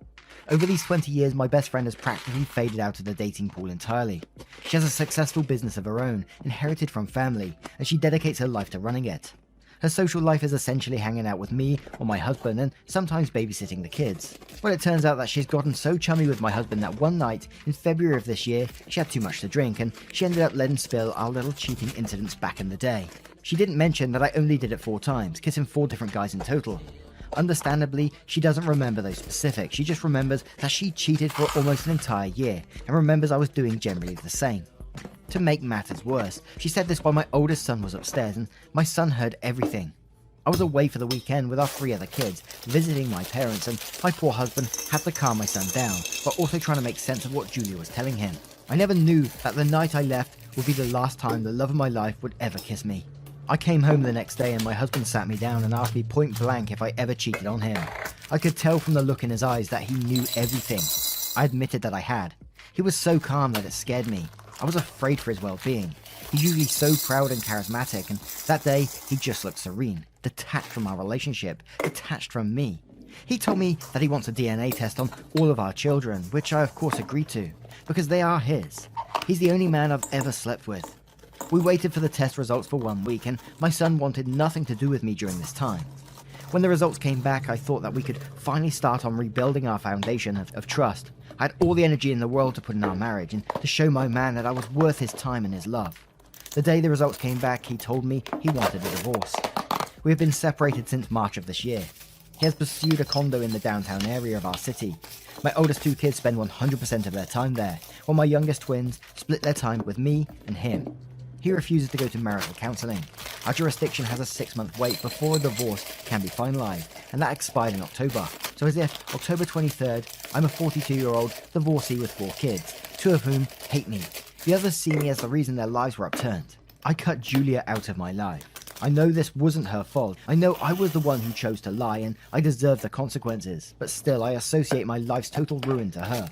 Over these 20 years, my best friend has practically faded out of the dating pool entirely. She has a successful business of her own, inherited from family, and she dedicates her life to running it. Her social life is essentially hanging out with me or my husband and sometimes babysitting the kids. Well, it turns out that she's gotten so chummy with my husband that one night, in February of this year, she had too much to drink and she ended up letting spill our little cheating incidents back in the day. She didn't mention that I only did it 4 times, kissing 4 different guys in total. Understandably, she doesn't remember those specifics, she just remembers that she cheated for almost an entire year and remembers I was doing generally the same. To make matters worse, she said this while my oldest son was upstairs and my son heard everything. I was away for the weekend with our 3 other kids, visiting my parents, and my poor husband had to calm my son down, but also trying to make sense of what Julia was telling him. I never knew that the night I left would be the last time the love of my life would ever kiss me. I came home the next day and my husband sat me down and asked me point blank if I ever cheated on him. I could tell from the look in his eyes that he knew everything. I admitted that I had. He was so calm that it scared me. I was afraid for his well-being. He's usually so proud and charismatic, and that day he just looked serene, detached from our relationship, detached from me. He told me that he wants a DNA test on all of our children, which I of course agreed to, because they are his. He's the only man I've ever slept with. We waited for the test results for 1 week, and my son wanted nothing to do with me during this time. When the results came back, I thought that we could finally start on rebuilding our foundation of trust. I had all the energy in the world to put in our marriage and to show my man that I was worth his time and his love. The day the results came back, he told me he wanted a divorce. We have been separated since March of this year. He has pursued a condo in the downtown area of our city. My oldest 2 kids spend 100% of their time there, while my youngest twins split their time with me and him. He refuses to go to marital counselling. Our jurisdiction has a 6-month wait before a divorce can be finalised, and that expired in October. So as if October 23rd, I'm a 42-year-old divorcee with 4 kids, 2 of whom hate me. The others see me as the reason their lives were upturned. I cut Julia out of my life. I know this wasn't her fault. I know I was the one who chose to lie and I deserve the consequences, but still I associate my life's total ruin to her.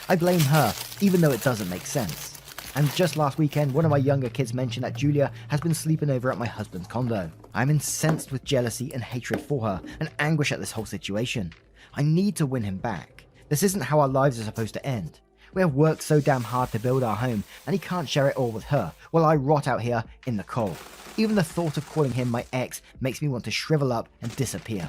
I blame her, even though it doesn't make sense. And just last weekend, one of my younger kids mentioned that Julia has been sleeping over at my husband's condo. I'm incensed with jealousy and hatred for her, and anguish at this whole situation. I need to win him back. This isn't how our lives are supposed to end. We have worked so damn hard to build our home, and he can't share it all with her, while I rot out here in the cold. Even the thought of calling him my ex makes me want to shrivel up and disappear.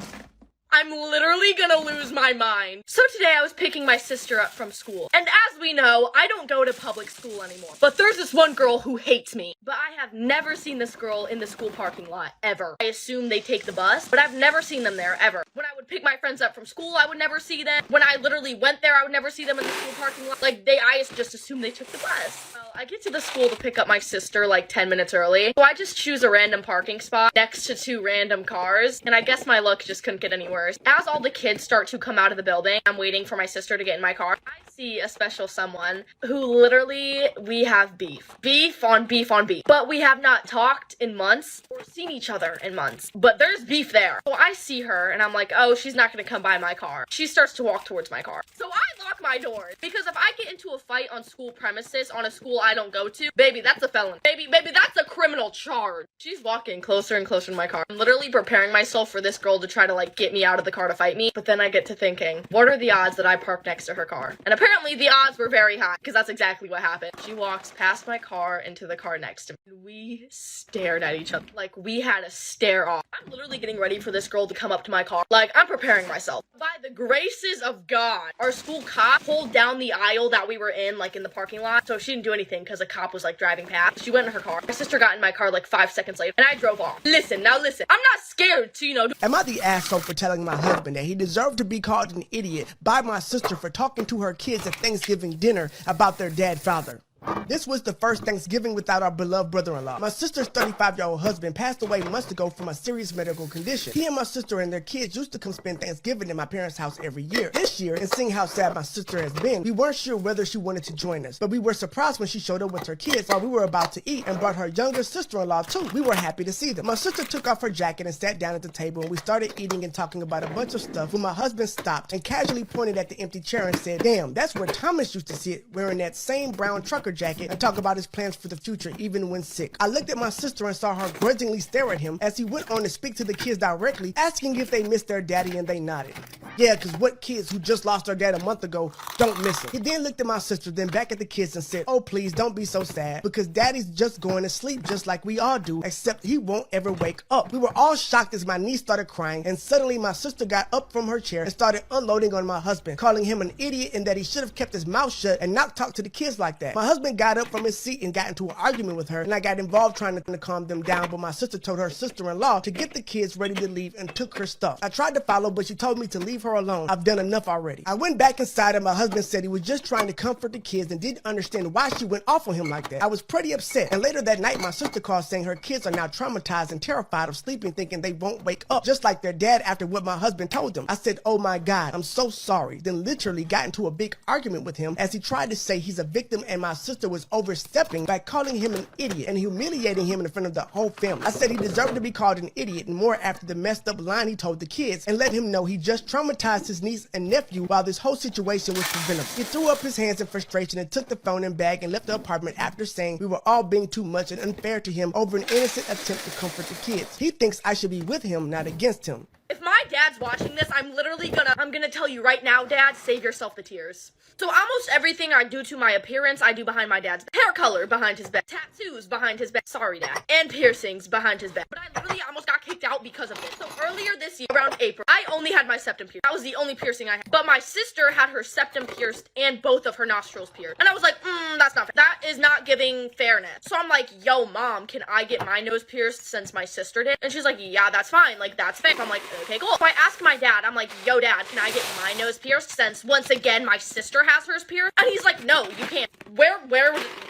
I'm literally gonna lose my mind. So today I was picking my sister up from school. And as we know, I don't go to public school anymore. But there's this one girl who hates me. But I have never seen this girl in the school parking lot, ever. I assume they take the bus, but I've never seen them there, ever. When I would pick my friends up from school, I would never see them. When I literally went there, I would never see them in the school parking lot. I just assumed they took the bus. Well, I get to the school to pick up my sister 10 minutes early. So I just choose a random parking spot next to 2 random cars. And I guess my luck just couldn't get any worse. As all the kids start to come out of the building, I'm waiting for my sister to get in my car. I see a special someone who literally, we have beef. Beef on beef on beef. But we have not talked in months or seen each other in months. But there's beef there. So I see her and I'm like, oh, she's not gonna come by my car. She starts to walk towards my car. So I lock my doors. Because if I get into a fight on school premises on a school I don't go to, baby, that's a felony. Baby, that's a criminal charge. She's walking closer and closer to my car. I'm literally preparing myself for this girl to try to get me out of the car to fight me. But then I get to thinking, what are the odds that I park next to her car? And apparently the odds were very high, because that's exactly what happened. She walks past my car into the car next to me. We stared at each other. We had a stare off. I'm literally getting ready for this girl to come up to my car. I'm preparing myself. By the graces of God, our school cop pulled down the aisle that we were in the parking lot. So she didn't do anything because a cop was driving past. She went in her car. My sister got in my car 5 seconds later and I drove off. Listen. I'm not scared to, Am I the asshole for telling my husband that he deserved to be called an idiot by my sister for talking to her kids at Thanksgiving dinner about their dead father? This was the first Thanksgiving without our beloved brother-in-law. My sister's 35-year-old husband passed away months ago from a serious medical condition. He and my sister and their kids used to come spend Thanksgiving at my parents' house every year. This year, and seeing how sad my sister has been, we weren't sure whether she wanted to join us, but we were surprised when she showed up with her kids while we were about to eat and brought her younger sister-in-law too. We were happy to see them. My sister took off her jacket and sat down at the table, and we started eating and talking about a bunch of stuff when my husband stopped and casually pointed at the empty chair and said, "Damn, that's where Thomas used to sit, wearing that same brown trucker jacket and talk about his plans for the future even when sick." I looked at my sister and saw her grudgingly stare at him as he went on to speak to the kids directly, asking if they missed their daddy, and they nodded. Yeah, because what kids who just lost their dad a month ago don't miss him? He then looked at my sister, then back at the kids and said, "Oh, please don't be so sad, because daddy's just going to sleep just like we all do, except he won't ever wake up." We were all shocked as my niece started crying, and suddenly my sister got up from her chair and started unloading on my husband, calling him an idiot and that he should have kept his mouth shut and not talk to the kids like that. My husband got up from his seat and got into an argument with her, and I got involved trying to calm them down, but my sister told her sister-in-law to get the kids ready to leave and took her stuff. I tried to follow, but she told me to leave her alone. I've done enough already. I went back inside and my husband said he was just trying to comfort the kids and didn't understand why she went off on him like that. I was pretty upset, and later that night my sister called saying her kids are now traumatized and terrified of sleeping, thinking they won't wake up just like their dad after what my husband told them. I said, "Oh my God, I'm so sorry." Then literally got into a big argument with him as he tried to say he's a victim and my sister was overstepping by calling him an idiot and humiliating him in front of the whole family. I said he deserved to be called an idiot and more after the messed up line he told the kids, and let him know he just traumatized his niece and nephew while this whole situation was preventable. He threw up his hands in frustration and took the phone and bag and left the apartment after saying we were all being too much and unfair to him over an innocent attempt to comfort the kids. He thinks I should be with him, not against him. If my dad's watching this, I'm gonna tell you right now, Dad, save yourself the tears. So almost everything I do to my appearance, I do behind my dad's back. Hair color behind his back. Tattoos behind his back. Sorry, Dad. And piercings behind his back. But I literally almost got kicked out because of this. So earlier this year, around April, I only had my septum pierced. That was the only piercing I had. But my sister had her septum pierced and both of her nostrils pierced. And I was like, that's not fair. That is not giving fairness. So I'm like, yo, Mom, can I get my nose pierced since my sister did? And she's like, yeah, that's fine. Like, that's fake. I'm like, okay, cool. So I asked my dad, I'm like, yo, Dad, can I get my nose pierced since, once again, my sister has hers pierced? And he's like, no, you can't.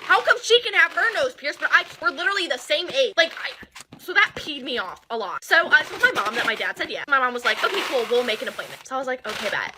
How come she can have her nose pierced, but we're literally the same age? So that peed me off a lot. So I told my mom that my dad said yeah. My mom was like, okay, cool, we'll make an appointment. So I was like, okay, bet.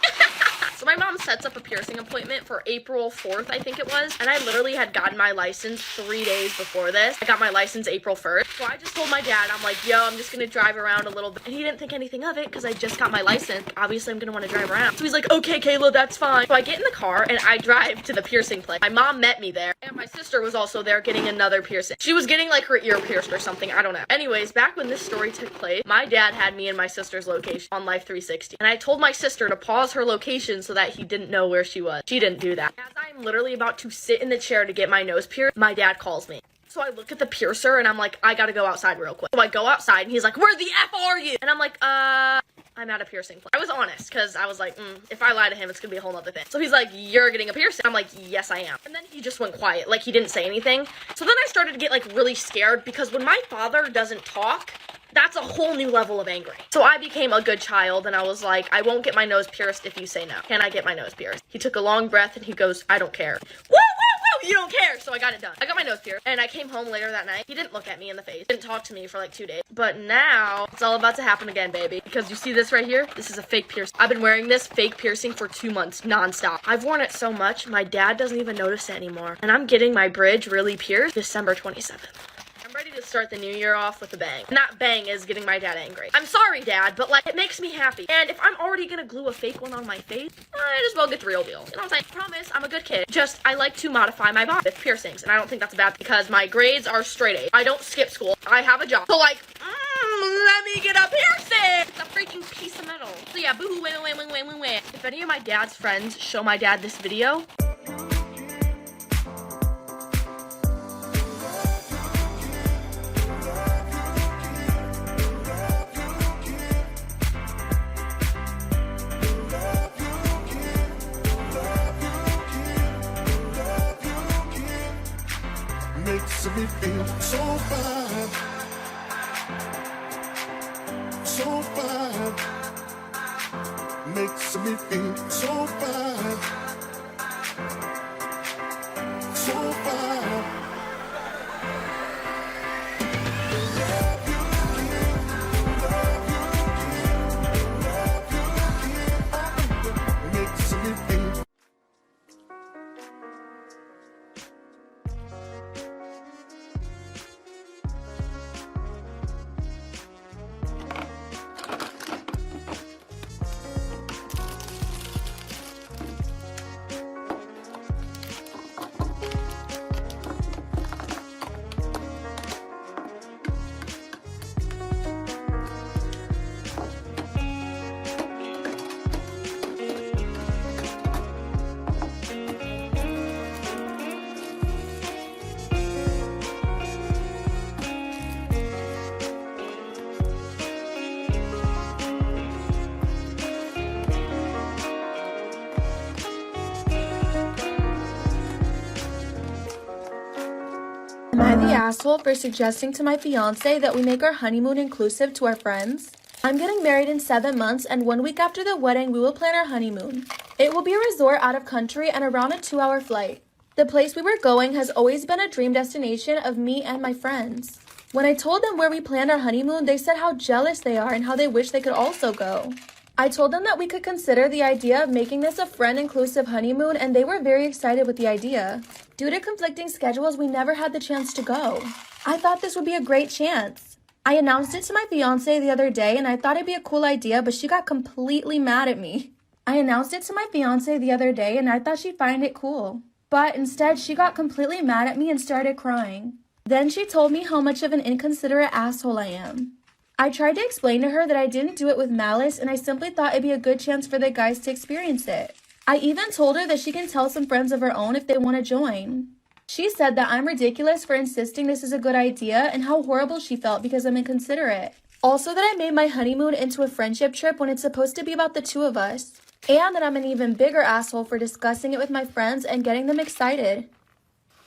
So my mom sets up a piercing appointment for April 4th, I think it was. And I literally had gotten my license 3 days before this. I got my license April 1st. So I just told my dad, I'm like, yo, I'm just gonna drive around a little bit. And he didn't think anything of it because I just got my license. Obviously, I'm gonna want to drive around. So he's like, okay, Kayla, that's fine. So I get in the car and I drive to the piercing place. My mom met me there. And my sister was also there getting another piercing. She was getting like her ear pierced or something. I don't know. Anyways, back when this story took place, my dad had me and my sister's location on Life 360. And I told my sister to pause her location so that he didn't know where she was. She didn't do that. As I'm literally about to sit in the chair to get my nose pierced, my dad calls me. So I look at the piercer and I'm like, I gotta go outside real quick. So I go outside and he's like, where the F are you? And I'm like, I'm at a piercing place. I was honest because I was like, if I lie to him, it's gonna be a whole nother thing. So he's like, you're getting a piercing. I'm like, yes, I am. And then he just went quiet. Like, he didn't say anything. So then I started to get like really scared because when my father doesn't talk, that's a whole new level of angry. So I became a good child and I was like, I won't get my nose pierced if you say no. Can I get my nose pierced? He took a long breath and he goes, I don't care. Woo! You don't care. So I got it done. I got my nose pierced and I came home later that night. He didn't look at me in the face. Didn't talk to me for like 2 days. But now it's all about to happen again, baby. Because you see this right here? This is a fake piercing. I've been wearing this fake piercing for 2 months nonstop. I've worn it so much, my dad doesn't even notice it anymore. And I'm getting my bridge really pierced December 27th. I'm ready to start the new year off with a bang. And that bang is getting my dad angry. I'm sorry, Dad, but like, it makes me happy. And if I'm already gonna glue a fake one on my face, I just well get the real deal. You know what I'm saying? Promise, I'm a good kid. Just, I like to modify my body with piercings. And I don't think that's bad because my grades are straight A's. I don't skip school. I have a job. So like, let me get a piercing! It's a freaking piece of metal. So yeah, boo-hoo, wait. If any of my dad's friends show my dad this video, makes me feel so fine, so fine. Makes me feel so fine, so fine. asshole for suggesting to my fiance that we make our honeymoon inclusive to our friends? I'm getting married in 7 months, and 1 week after the wedding, we will plan our honeymoon. It will be a resort out of country and around a 2-hour flight. The place we were going has always been a dream destination of me and my friends. When I told them where we planned our honeymoon, they said how jealous they are and how they wish they could also go. I told them that we could consider the idea of making this a friend-inclusive honeymoon, and they were very excited with the idea. Due to conflicting schedules, we never had the chance to go. I thought this would be a great chance. I announced it to my fiance the other day, and I thought it'd be a cool idea, but she got completely mad at me. I announced it to my fiance the other day, and I thought she'd find it cool. But instead, she got completely mad at me and started crying. Then she told me how much of an inconsiderate asshole I am. I tried to explain to her that I didn't do it with malice, and I simply thought it'd be a good chance for the guys to experience it. I even told her that she can tell some friends of her own if they want to join. She said that I'm ridiculous for insisting this is a good idea and how horrible she felt because I'm inconsiderate. Also that I made my honeymoon into a friendship trip when it's supposed to be about the two of us. And that I'm an even bigger asshole for discussing it with my friends and getting them excited.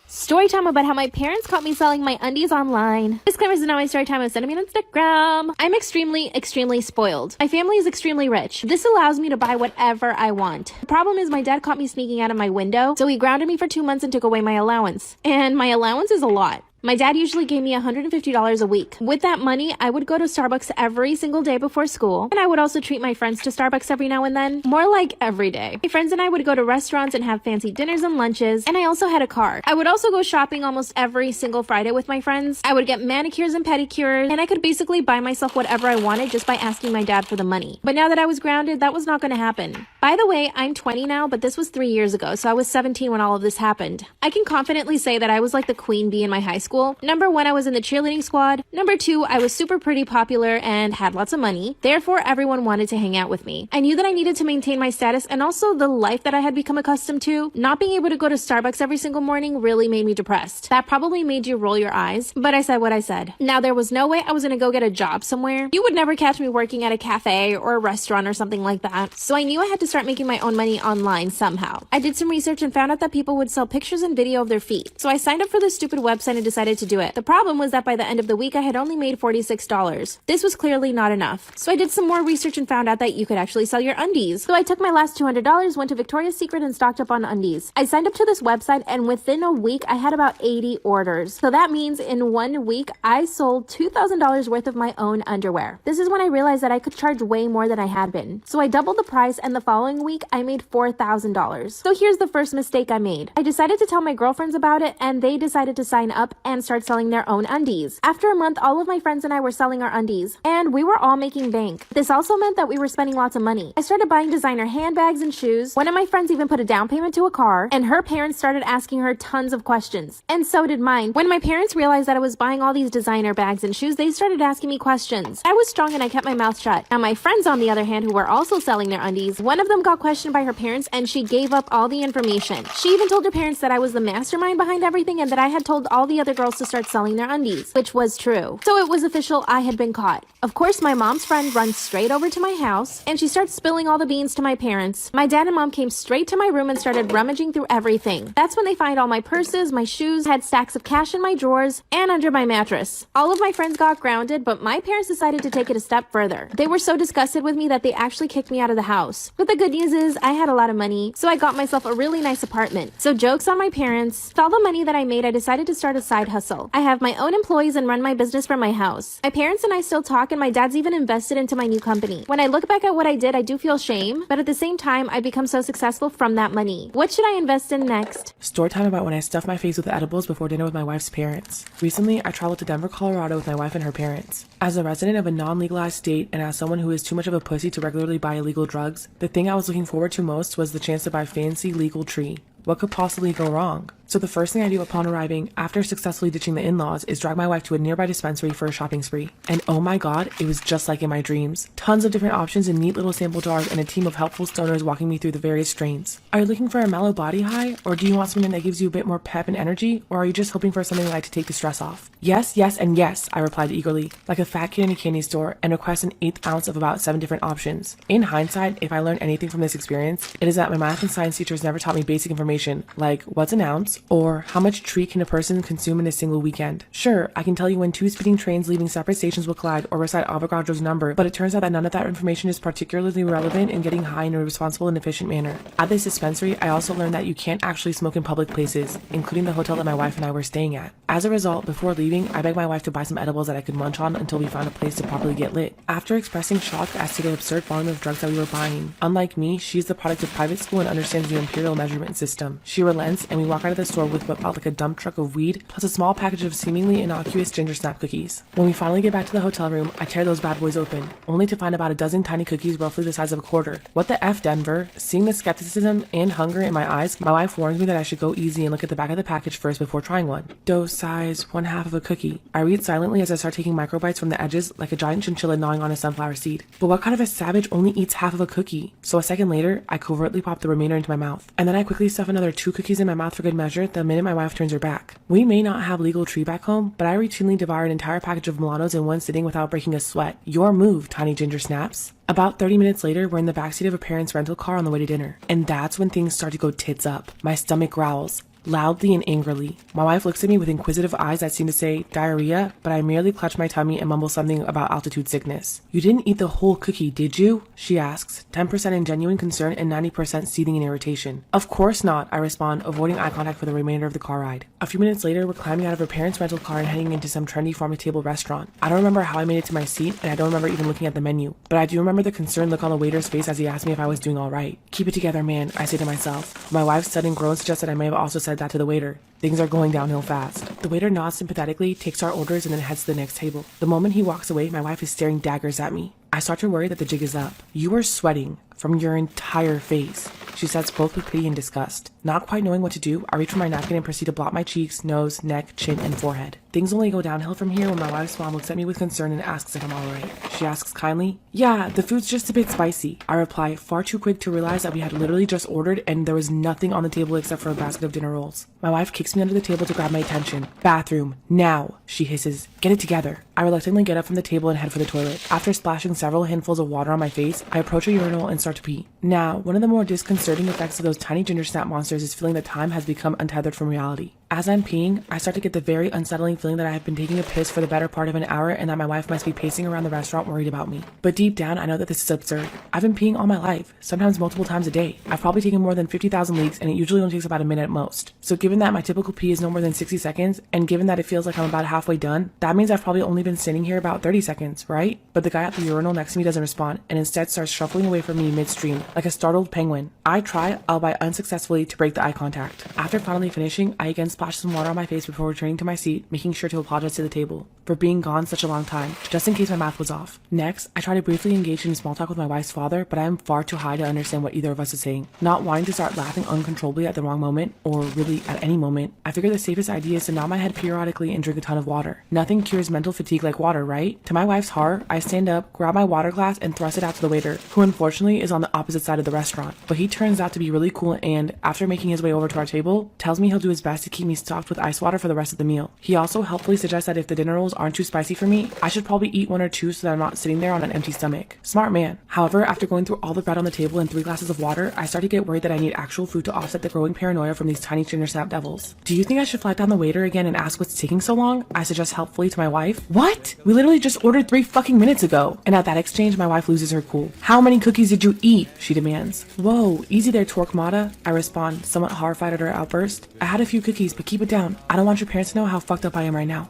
Storytime about how my parents caught me selling my undies online. Disclaimers is not my storytime. Send me on Instagram. I'm extremely spoiled. My family is extremely rich. This allows me to buy whatever I want. The problem is my dad caught me sneaking out of my window, so he grounded me for 2 months and took away my allowance. And my allowance is a lot. My dad usually gave me $150 a week. With that money, I would go to Starbucks every single day before school, and I would also treat my friends to Starbucks every now and then, more like every day. My friends and I would go to restaurants and have fancy dinners and lunches, and I also had a car. I would also go shopping almost every single Friday with my friends. I would get manicures and pedicures, and I could basically buy myself whatever I wanted just by asking my dad for the money. But now that I was grounded, that was not going to happen. By the way, I'm 20 now, but this was 3 years ago, so I was 17 when all of this happened. I can confidently say that I was like the queen bee in my high school. Number 1, I was in the cheerleading squad. Number 2, I was super pretty popular and had lots of money. Therefore, everyone wanted to hang out with me. I knew that I needed to maintain my status and also the life that I had become accustomed to. Not being able to go to Starbucks every single morning really made me depressed. That probably made you roll your eyes, but I said what I said. Now, there was no way I was gonna go get a job somewhere. You would never catch me working at a cafe or a restaurant or something like that. So I knew I had to start making my own money online somehow. I did some research and found out that people would sell pictures and video of their feet. So I signed up for this stupid website and decided to do it. The problem was that by the end of the week, I had only made $46. This was clearly not enough. So I did some more research and found out that you could actually sell your undies. So I took my last $200, went to Victoria's Secret and stocked up on undies. I signed up to this website and within a week, I had about 80 orders. So that means in 1 week, I sold $2,000 worth of my own underwear. This is when I realized that I could charge way more than I had been. So I doubled the price and the following week, I made $4,000. So here's the first mistake I made. I decided to tell my girlfriends about it and they decided to sign up and start selling their own undies. After a month, all of my friends and I were selling our undies, and we were all making bank. This also meant that we were spending lots of money. I started buying designer handbags and shoes. One of my friends even put a down payment to a car, and her parents started asking her tons of questions. And so did mine. When my parents realized that I was buying all these designer bags and shoes, they started asking me questions. I was strong and I kept my mouth shut. Now my friends, on the other hand, who were also selling their undies, one of them got questioned by her parents and she gave up all the information. She even told her parents that I was the mastermind behind everything and that I had told all the other girls to start selling their undies, which was true. So it was official, I had been caught. Of course, my mom's friend runs straight over to my house and she starts spilling all the beans to my parents. My dad and mom came straight to my room and started rummaging through everything. That's when they find all my purses, my shoes, had stacks of cash in my drawers, and under my mattress. All of my friends got grounded, but my parents decided to take it a step further. They were so disgusted with me that they actually kicked me out of the house. But the good news is, I had a lot of money, so I got myself a really nice apartment. So jokes on my parents. With all the money that I made, I decided to start a side hustle. I have my own employees and run my business from my house. My parents and I still talk, and my dad's even invested into my new company. When I look back at what I did, I do feel shame, but at the same time, I've become so successful from that money. What should I invest in next? Story time about when I stuffed my face with edibles before dinner with my wife's parents. Recently, I traveled to Denver, Colorado with my wife and her parents. As a resident of a non-legalized state and as someone who is too much of a pussy to regularly buy illegal drugs, the thing I was looking forward to most was the chance to buy fancy legal tree. What could possibly go wrong? So the first thing I do upon arriving, after successfully ditching the in-laws, is drag my wife to a nearby dispensary for a shopping spree. And oh my god, it was just like in my dreams. Tons of different options in neat little sample jars and a team of helpful stoners walking me through the various strains. Are you looking for a mellow body high? Or do you want something that gives you a bit more pep and energy? Or are you just hoping for something light to take the stress off? Yes, yes, and yes, I replied eagerly, like a fat kid in a candy store, and request an 1/8 ounce of about 7 different options. In hindsight, if I learned anything from this experience, it is that my math and science teachers never taught me basic information, like what's an ounce, carbs? Or how much treat can a person consume in a single weekend? Sure, I can tell you when 2 speeding trains leaving separate stations will collide or recite Avogadro's number, but it turns out that none of that information is particularly relevant in getting high in a responsible and efficient manner. At this dispensary, I also learned that you can't actually smoke in public places, including the hotel that my wife and I were staying at. As a result, before leaving, I begged my wife to buy some edibles that I could munch on until we found a place to properly get lit. After expressing shock as to the absurd volume of drugs that we were buying, unlike me, she's the product of private school and understands the imperial measurement system. She relents, and we walk out of the store with what felt like a dump truck of weed, plus a small package of seemingly innocuous ginger snap cookies. When we finally get back to the hotel room, I tear those bad boys open, only to find about a dozen tiny cookies roughly the size of a quarter. What the F, Denver? Seeing the skepticism and hunger in my eyes, my wife warns me that I should go easy and look at the back of the package first before trying one. Dose size, 1/2 of a cookie. I read silently as I start taking microbites from the edges like a giant chinchilla gnawing on a sunflower seed. But what kind of a savage only eats half of a cookie? So a second later, I covertly pop the remainder into my mouth. And then I quickly stuff another 2 cookies in my mouth for good measure the minute my wife turns her back. We may not have legal tree back home, but I routinely devour an entire package of Milanos in one sitting without breaking a sweat. Your move, tiny ginger snaps. About 30 minutes later, we're in the backseat of a parent's rental car on the way to dinner. And that's when things start to go tits up. My stomach growls. Loudly and angrily. My wife looks at me with inquisitive eyes that seem to say, diarrhea, but I merely clutch my tummy and mumble something about altitude sickness. You didn't eat the whole cookie, did you? She asks, 10% in genuine concern and 90% seething in irritation. Of course not, I respond, avoiding eye contact for the remainder of the car ride. A few minutes later, we're climbing out of her parents' rental car and heading into some trendy farm-to-table restaurant. I don't remember how I made it to my seat, and I don't remember even looking at the menu, but I do remember the concerned look on the waiter's face as he asked me if I was doing all right. Keep it together, man, I say to myself. My wife's sudden groan suggests that I may have also said that to the waiter. Things are going downhill fast. The waiter nods sympathetically, takes our orders, and then heads to the next table. The moment he walks away, my wife is staring daggers at me. I start to worry that the jig is up. You are sweating from your entire face, she says, both with pity and disgust. Not quite knowing what to do, I reach for my napkin and proceed to blot my cheeks, nose, neck, chin, and forehead. Things only go downhill from here when my wife's mom looks at me with concern and asks if I'm alright. She asks kindly, yeah, the food's just a bit spicy. I reply, far too quick to realize that we had literally just ordered and there was nothing on the table except for a basket of dinner rolls. My wife kicks me under the table to grab my attention. Bathroom, now, she hisses. Get it together. I reluctantly get up from the table and head for the toilet. After splashing several handfuls of water on my face, I approach a urinal and start to pee. Now, one of the more disconcerting effects of those tiny ginger snap monsters is feeling that time has become untethered from reality. As I'm peeing, I start to get the very unsettling feeling that I have been taking a piss for the better part of an hour and that my wife must be pacing around the restaurant worried about me. But deep down, I know that this is absurd. I've been peeing all my life, sometimes multiple times a day. I've probably taken more than 50,000 leaks and it usually only takes about a minute at most. So given that my typical pee is no more than 60 seconds, and given that it feels like I'm about halfway done, that means I've probably only been standing here about 30 seconds, right? But the guy at the urinal next to me doesn't respond and instead starts shuffling away from me midstream, like a startled penguin. I try, albeit unsuccessfully, to break the eye contact. After finally finishing, I again splash some water on my face before returning to my seat, making sure to apologize to the table for being gone such a long time, just in case my mouth was off. Next, I try to briefly engage in small talk with my wife's father, but I am far too high to understand what either of us is saying. Not wanting to start laughing uncontrollably at the wrong moment, or really at any moment, I figure the safest idea is to nod my head periodically and drink a ton of water. Nothing cures mental fatigue like water, right? To my wife's horror, I stand up, grab my water glass, and thrust it out to the waiter, who unfortunately is on the opposite side of the restaurant. But he turns out to be really cool and, after making his way over to our table, tells me he'll do his best to keep me stocked with ice water for the rest of the meal. He also helpfully suggests that if the dinner rolls aren't too spicy for me, I should probably eat 1 or 2 so that I'm not sitting there on an empty stomach. Smart man. However, after going through all the bread on the table and 3 glasses of water, I start to get worried that I need actual food to offset the growing paranoia from these tiny ginger snap devils. Do you think I should flag down the waiter again and ask what's taking so long? I suggest helpfully to my wife. What? We literally just ordered 3 fucking minutes ago. And at that exchange, my wife loses her cool. How many cookies did you eat? She demands. Whoa, easy there, Torquemada. I respond, somewhat horrified at her outburst. I had a few cookies, but keep it down. I don't want your parents to know how fucked up I am right now.